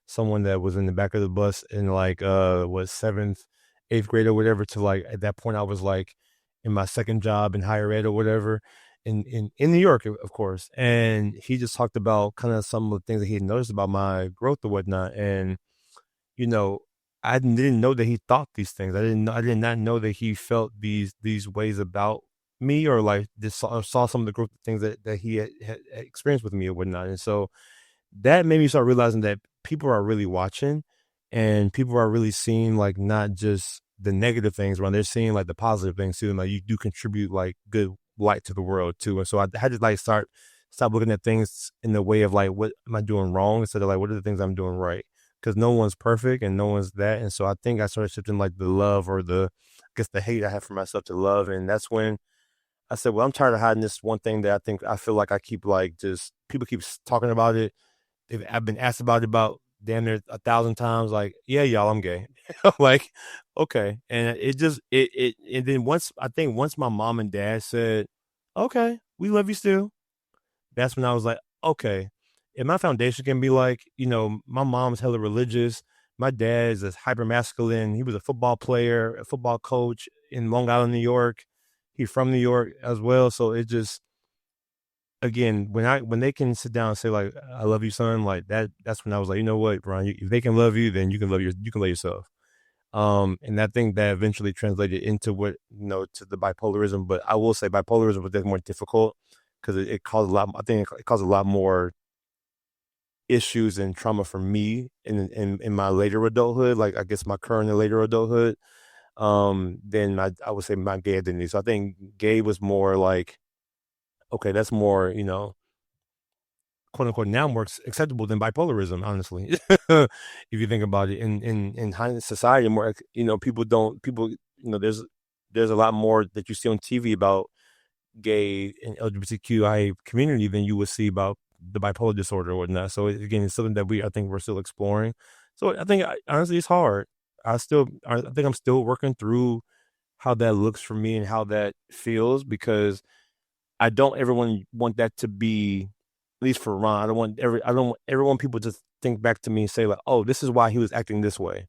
someone that was in the back of the bus in like was seventh, eighth grade or whatever to like at that point I was like in my second job in higher ed or whatever in New York, of course. And he just talked about kind of some of the things that he had noticed about my growth or whatnot. And you know, I didn't know that he thought these things. I did not know that he felt these ways about me or like this saw some of the growth things that he had experienced with me or whatnot. And so that made me start realizing that people are really watching and people are really seeing like not just the negative things around, they're seeing like the positive things too. And like you do contribute like good light to the world too. And so I had to like stop looking at things in the way of like what am I doing wrong instead of like what are the things I'm doing right, because no one's perfect and no one's that. And so I think I started shifting like the love or the guess the hate I have for myself to love. And that's when I said, well, I'm tired of hiding this one thing that I feel like I keep like just people keep talking about it. I've been asked about it about damn near 1,000 times. Like, yeah, y'all, I'm gay. Like, okay. And it just and then once my mom and dad said, okay, we love you still. That's when I was like, okay, if my foundation can be like, my mom's hella religious. My dad is hyper masculine. He was a football player, a football coach in Long Island, New York. He's from New York as well. So it just, again, when they can sit down and say like, I love you, son, like that's when I was like, you know what, Ron, if they can love you, then you can love yourself. And I think that eventually translated into what, to the bipolarism. But I will say bipolarism was more difficult because it caused a lot. I think it caused a lot more issues and trauma for me in my later adulthood, like I guess my current and later adulthood, than I would say my gay identity. So I think gay was more like, okay, that's more, quote unquote now more acceptable than bipolarism, honestly. If you think about it, in high society, more, there's a lot more that you see on TV about gay and LGBTQI community than you would see about the bipolar disorder or whatnot. So again, it's something that I think we're still exploring. So I think honestly, it's hard. I think I'm still working through how that looks for me and how that feels, because I don't ever want that to be, at least for Ron. I don't ever want people to think back to me and say like, oh, this is why he was acting this way.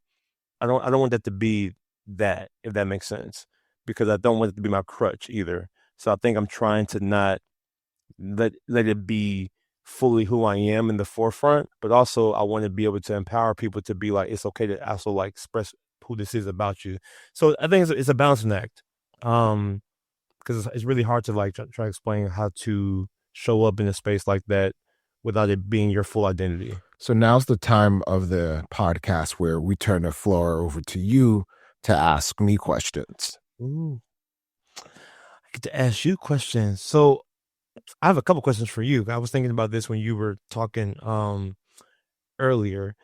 I don't want that to be that, if that makes sense, because I don't want it to be my crutch either. So I think I'm trying to not let it be fully who I am in the forefront, but also I want to be able to empower people to be like, it's okay to also like express who this is about you. So I think it's a balancing act, because it's really hard to like try to explain how to show up in a space like that without it being your full identity. So now's the time of the podcast where we turn the floor over to you to ask me questions. Ooh. I get to ask you questions. So I have a couple questions for you. I was thinking about this when you were talking earlier.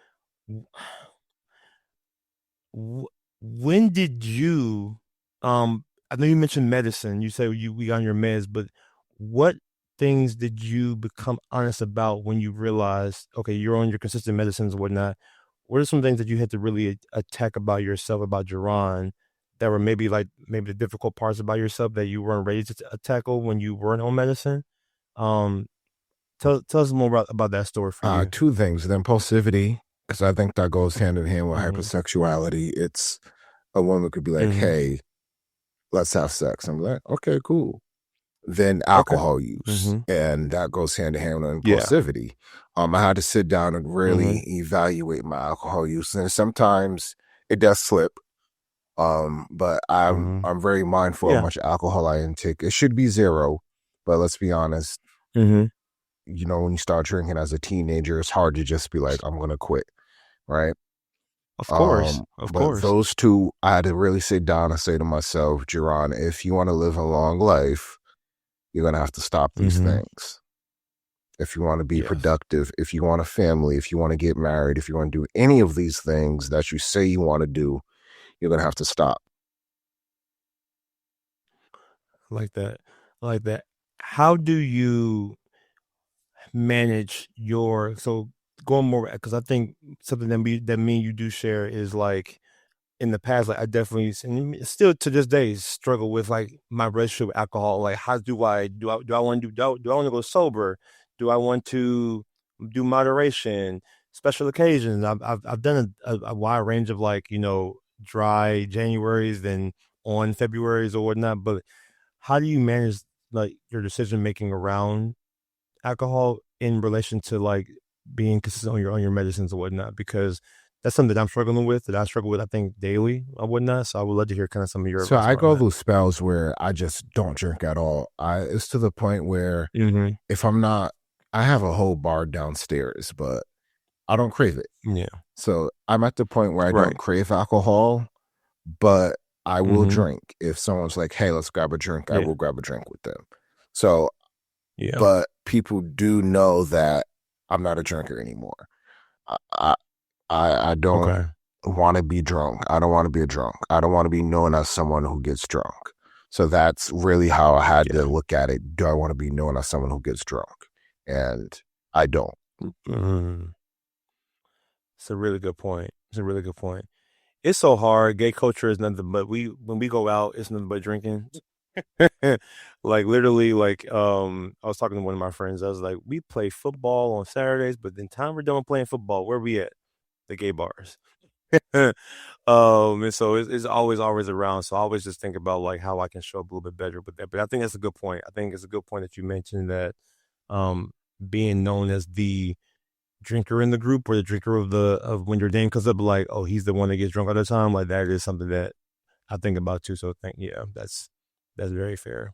When did you I know you mentioned medicine. You said we on your meds, but what things did you become honest about when you realized, okay, you're on your consistent medicines and whatnot? What are some things that you had to really attack about yourself, about Gerron, that were maybe the difficult parts about yourself that you weren't ready to tackle when you weren't on medicine? Um, tell us more about that story for you. Two things. The impulsivity, because I think that goes hand in hand with Mm-hmm. hypersexuality. It's a woman could be like, Mm-hmm. hey, let's have sex. I'm like, okay, cool. Then Okay. alcohol use, Mm-hmm. and that goes hand in hand with Yeah. impulsivity. I had to sit down and Mm-hmm. really evaluate my alcohol use, and sometimes it does slip. But Mm-hmm. I'm very mindful of how Yeah. much alcohol I intake. It should be zero, but let's be honest. Mm-hmm. When you start drinking as a teenager, it's hard to just be like, I'm gonna quit, right? Of course. Of But course. those two, I had to really sit down and say to myself, Gerron, if you want to live a long life, you're gonna have to stop these Mm-hmm. things. If you want to be Yes. productive, if you want a family, if you want to get married, if you want to do any of these things that you say you want to do, you're gonna have to stop. Like that. Like that. How do you manage so going more, because I think something that me and you do share is like, in the past, like I definitely and still to this day struggle with like my relationship with alcohol. Like, how do I want to do I want to go sober? Do I want to do moderation, special occasions? I've done a wide range of like, dry Januaries, then on Februaries or whatnot. But how do you manage like your decision making around alcohol in relation to like being consistent on your medicines and whatnot? Because that's something that I'm struggling with, that I struggle with, I think, daily or whatnot. So I would love to hear kind of some of your So advice I around go that. through spells where I just don't drink at all. It's to the point where Mm-hmm. if I'm not, I have a whole bar downstairs, but I don't crave it. Yeah. So I'm at the point where I don't Right. crave alcohol, but I will Mm-hmm. drink. If someone's like, hey, let's grab a drink, I Yeah. will grab a drink with them. So, Yeah. but people do know that I'm not a drinker anymore. I, I, I don't Okay. want to be drunk. I don't want to be a drunk. I don't want to be known as someone who gets drunk. So that's really how I had to Yeah. look at it. Do I want to be known as someone who gets drunk? And I don't. Mm. It's a really good point. It's a really good point. It's so hard. Gay culture is nothing but when we go out, it's nothing but drinking. Like literally, like I was talking to one of my friends. I was like, we play football on Saturdays, but then time we're done playing football, where we at? The gay bars. And so it's always around. So I always just think about like how I can show up a little bit better with that. But I think that's a good point. I think it's a good point that you mentioned that um being known as the drinker in the group or the drinker of when your name comes up, like, oh, he's the one that gets drunk all the time. Like that is something that I think about too. So yeah, that's very fair.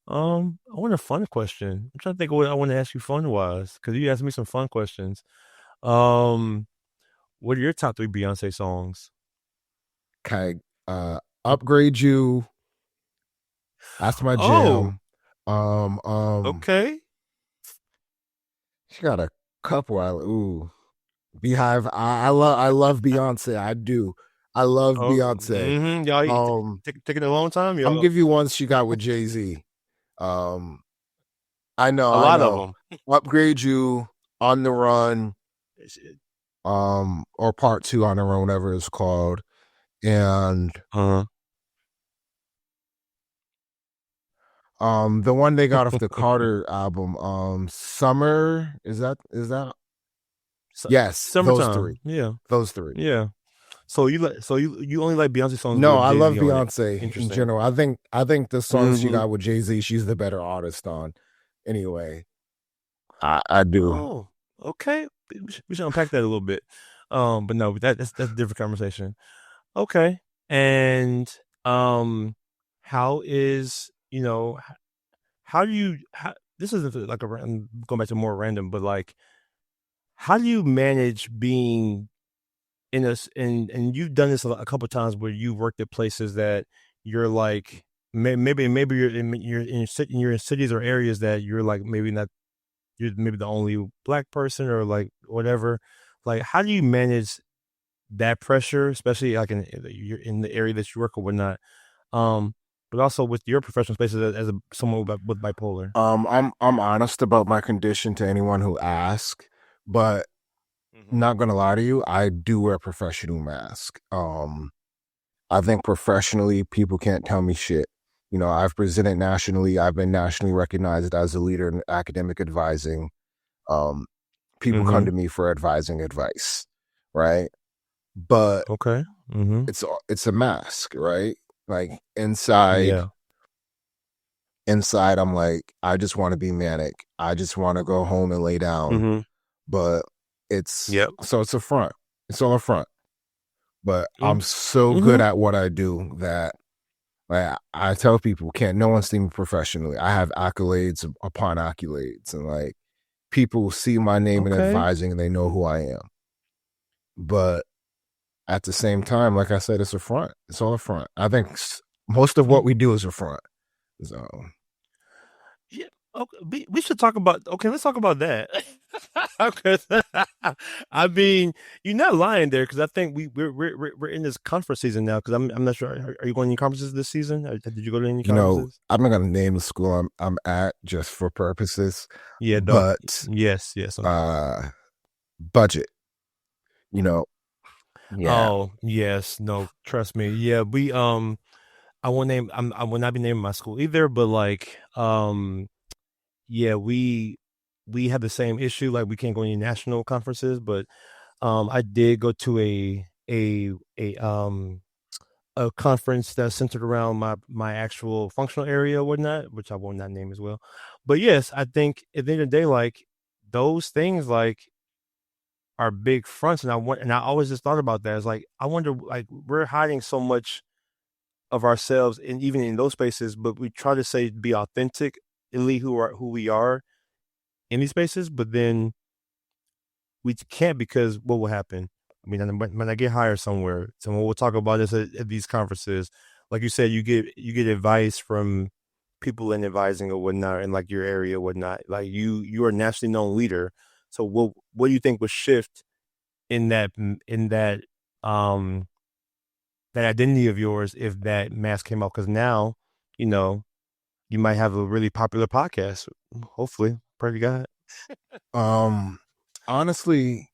I want a fun question. I'm trying to think of what I want to ask you fun wise, because you asked me some fun questions. Um, what are your top 3 Beyonce songs? Okay. Upgrade You. That's my Oh, jam. Um, um, okay. she got a couple. Beehive. I love Beyonce. I do. I love Oh, Beyonce. y'all Um, taking a long time, I'm gonna y'all. give you one she got with Jay-Z. Um, I know, A I lot of know. them. Upgrade You, On the Run, or Part Two, On the Run, whatever it's called. And Uh-huh. the one they got off the Carter album, Summer, is that yes, those Summertime. three. Yeah. Those three. Yeah. So you only like Beyonce songs No, with I love Jay-Z on it. Beyonce in Interesting. general. I think the songs she Mm-hmm. got with Jay-Z, she's the better artist on. Anyway, I do. Oh, okay. We should unpack that a little bit. But no, that's a different conversation. Okay. And how is, how do you this isn't like I'm going back to more random, but like how do you manage being in and you've done this a couple of times where you worked at places that you're like maybe you're in cities or areas that you're like maybe not you're maybe the only black person or like whatever. Like how do you manage that pressure, especially like you're in the area that you work or whatnot? Um, but also with your professional spaces as someone with bipolar. I'm honest about my condition to anyone who asks, but Mm-hmm. not gonna lie to you, I do wear a professional mask. I think professionally, people can't tell me shit. I've presented nationally. I've been nationally recognized as a leader in academic advising. Um, People come Mm-hmm. to me for advising advice, right? But Okay. Mm-hmm. it's a mask, right? Like inside, Yeah. inside, I'm like, I just want to be manic. I just want to go home and lay down. Mm-hmm. But Yep. it's a front. It's all a front. But I'm so good Mm-hmm. at what I do that like I tell people, can't no one see me professionally. I have accolades upon accolades, and like people see my name in Okay. advising and they know who I am. But at the same time, like I said, it's a front. It's all a front. I think most of what we do is a front. So Yeah. Okay. We should talk about. Okay, let's talk about that. Okay. I mean, you're not lying there because I think we're in this conference season now. Because I'm not sure. Are you going to any conferences this season? Did you go to any conferences? I'm not gonna name the school I'm at just for purposes, Yeah. but Yes. Yes. budget. You know, yeah. Oh yes. No. Trust me. Yeah. I won't name. I will not be naming my school either. But like, yeah, we have the same issue. Like, we can't go to any national conferences, but I did go to a conference that's centered around my actual functional area or whatnot, which I will not name as well. But yes, I think at the end of the day, like those things like are big fronts, and I always just thought about that. It's like I wonder, like we're hiding so much of ourselves, and even in those spaces, but we try to say be authentic, elite who we are in these spaces, but then we can't because what will happen? I mean, when I get hired somewhere, someone will talk about this at these conferences. Like you said, you get advice from people in advising or whatnot, in like your area or whatnot. Like you are a nationally known leader. So what do you think would shift in that that identity of yours if that mask came out? Because now, you know, you might have a really popular podcast. Hopefully, pray to God. Honestly,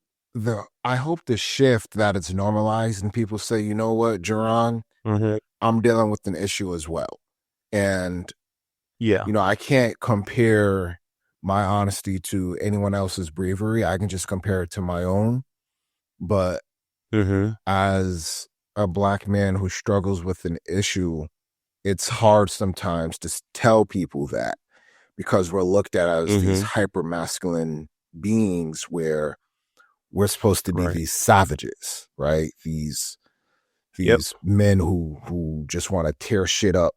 I hope the shift that it's normalized and people say, you know what, Gerron, I'm dealing with an issue as well. And, Yeah. I can't compare my honesty to anyone else's bravery. I can just compare it to my own. But as a Black man who struggles with an issue, it's hard sometimes to tell people that, because we're looked at as these hyper masculine beings where we're supposed to be these savages, right? These men who just want to tear shit up.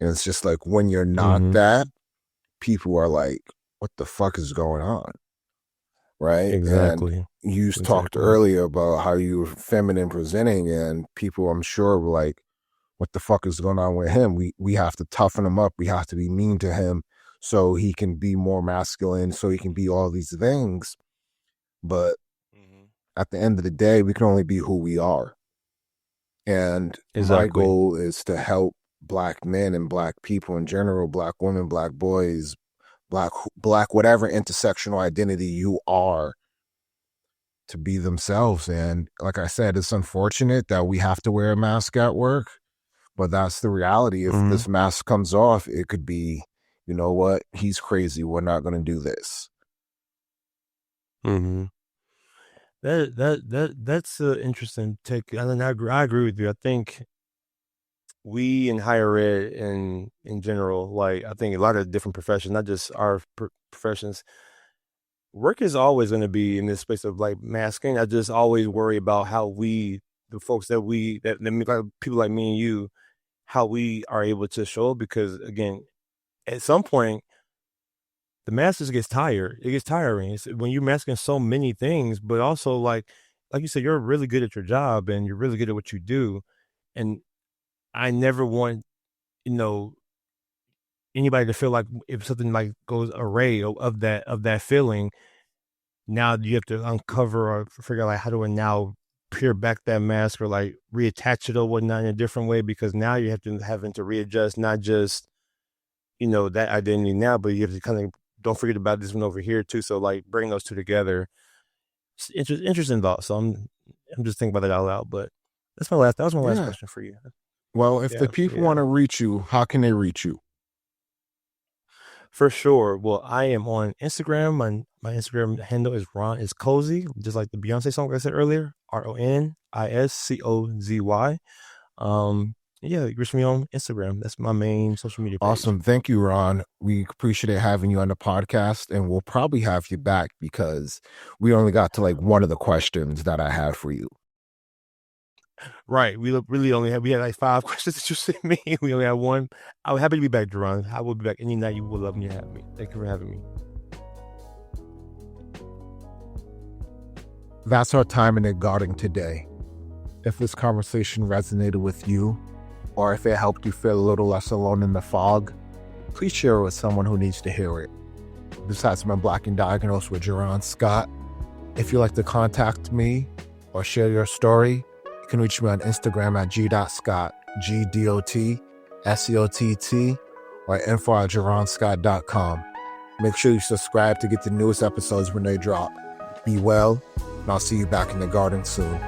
And it's just like, when you're not that, people are like, what the fuck is going on? Right? Exactly. And you talked earlier about how you were feminine presenting, and people, I'm sure, were like, what the fuck is going on with him? We have to toughen him up. We have to be mean to him so he can be more masculine, so he can be all these things. But at the end of the day, we can only be who we are. And my goal is to help Black men and Black people in general, Black women, Black boys, Black whatever intersectional identity you are, to be themselves. And like I said, it's unfortunate that we have to wear a mask at work, but that's the reality. If this mask comes off, it could be, you know what, he's crazy, we're not going to do this. That's an interesting take. I agree with you. I think we in higher ed and in general, like, I think a lot of different professions, not just our professions, work is always going to be in this space of like masking. I just always worry about how the folks that like people like me and you, how we are able to show, because again, at some point, the mask just gets tired. It gets tiring. It's when you're masking so many things, but also like you said, you're really good at your job and you're really good at what you do. And I never want, anybody to feel like if something like goes array of that feeling, now you have to uncover or figure out like, how do I now peel back that mask or like reattach it or whatnot in a different way, because now you have to having to readjust not just that identity now, but you have to kind of don't forget about this one over here too. So like bring those two together. It's interesting thought. So I'm just thinking about that out loud. But that was my last question for you. Well, if the people want to reach you, how can they reach you? For sure. Well, I am on Instagram. My Instagram handle is Ron is Cozy, just like the Beyonce song I said earlier. RONISCOZY. Yeah, you reach me on Instagram. That's my main social media page. Awesome. Thank you, Ron. We appreciate having you on the podcast, and we'll probably have you back because we only got to like one of the questions that I had for you. Right. We had like 5 questions that you sent me. We only had one. I'm happy to be back, Gerron. I will be back any night you would love me to have me. Thank you for having me. That's our time in the garden today. If this conversation resonated with you, or if it helped you feel a little less alone in the fog, please share it with someone who needs to hear it. This has been Black and Diagnosed with Gerron Scott. If you'd like to contact me or share your story, you can reach me on Instagram at g.scott, GDOTSCOTT, or info@gerronscott.com. Make sure you subscribe to get the newest episodes when they drop. Be well, and I'll see you back in the garden soon.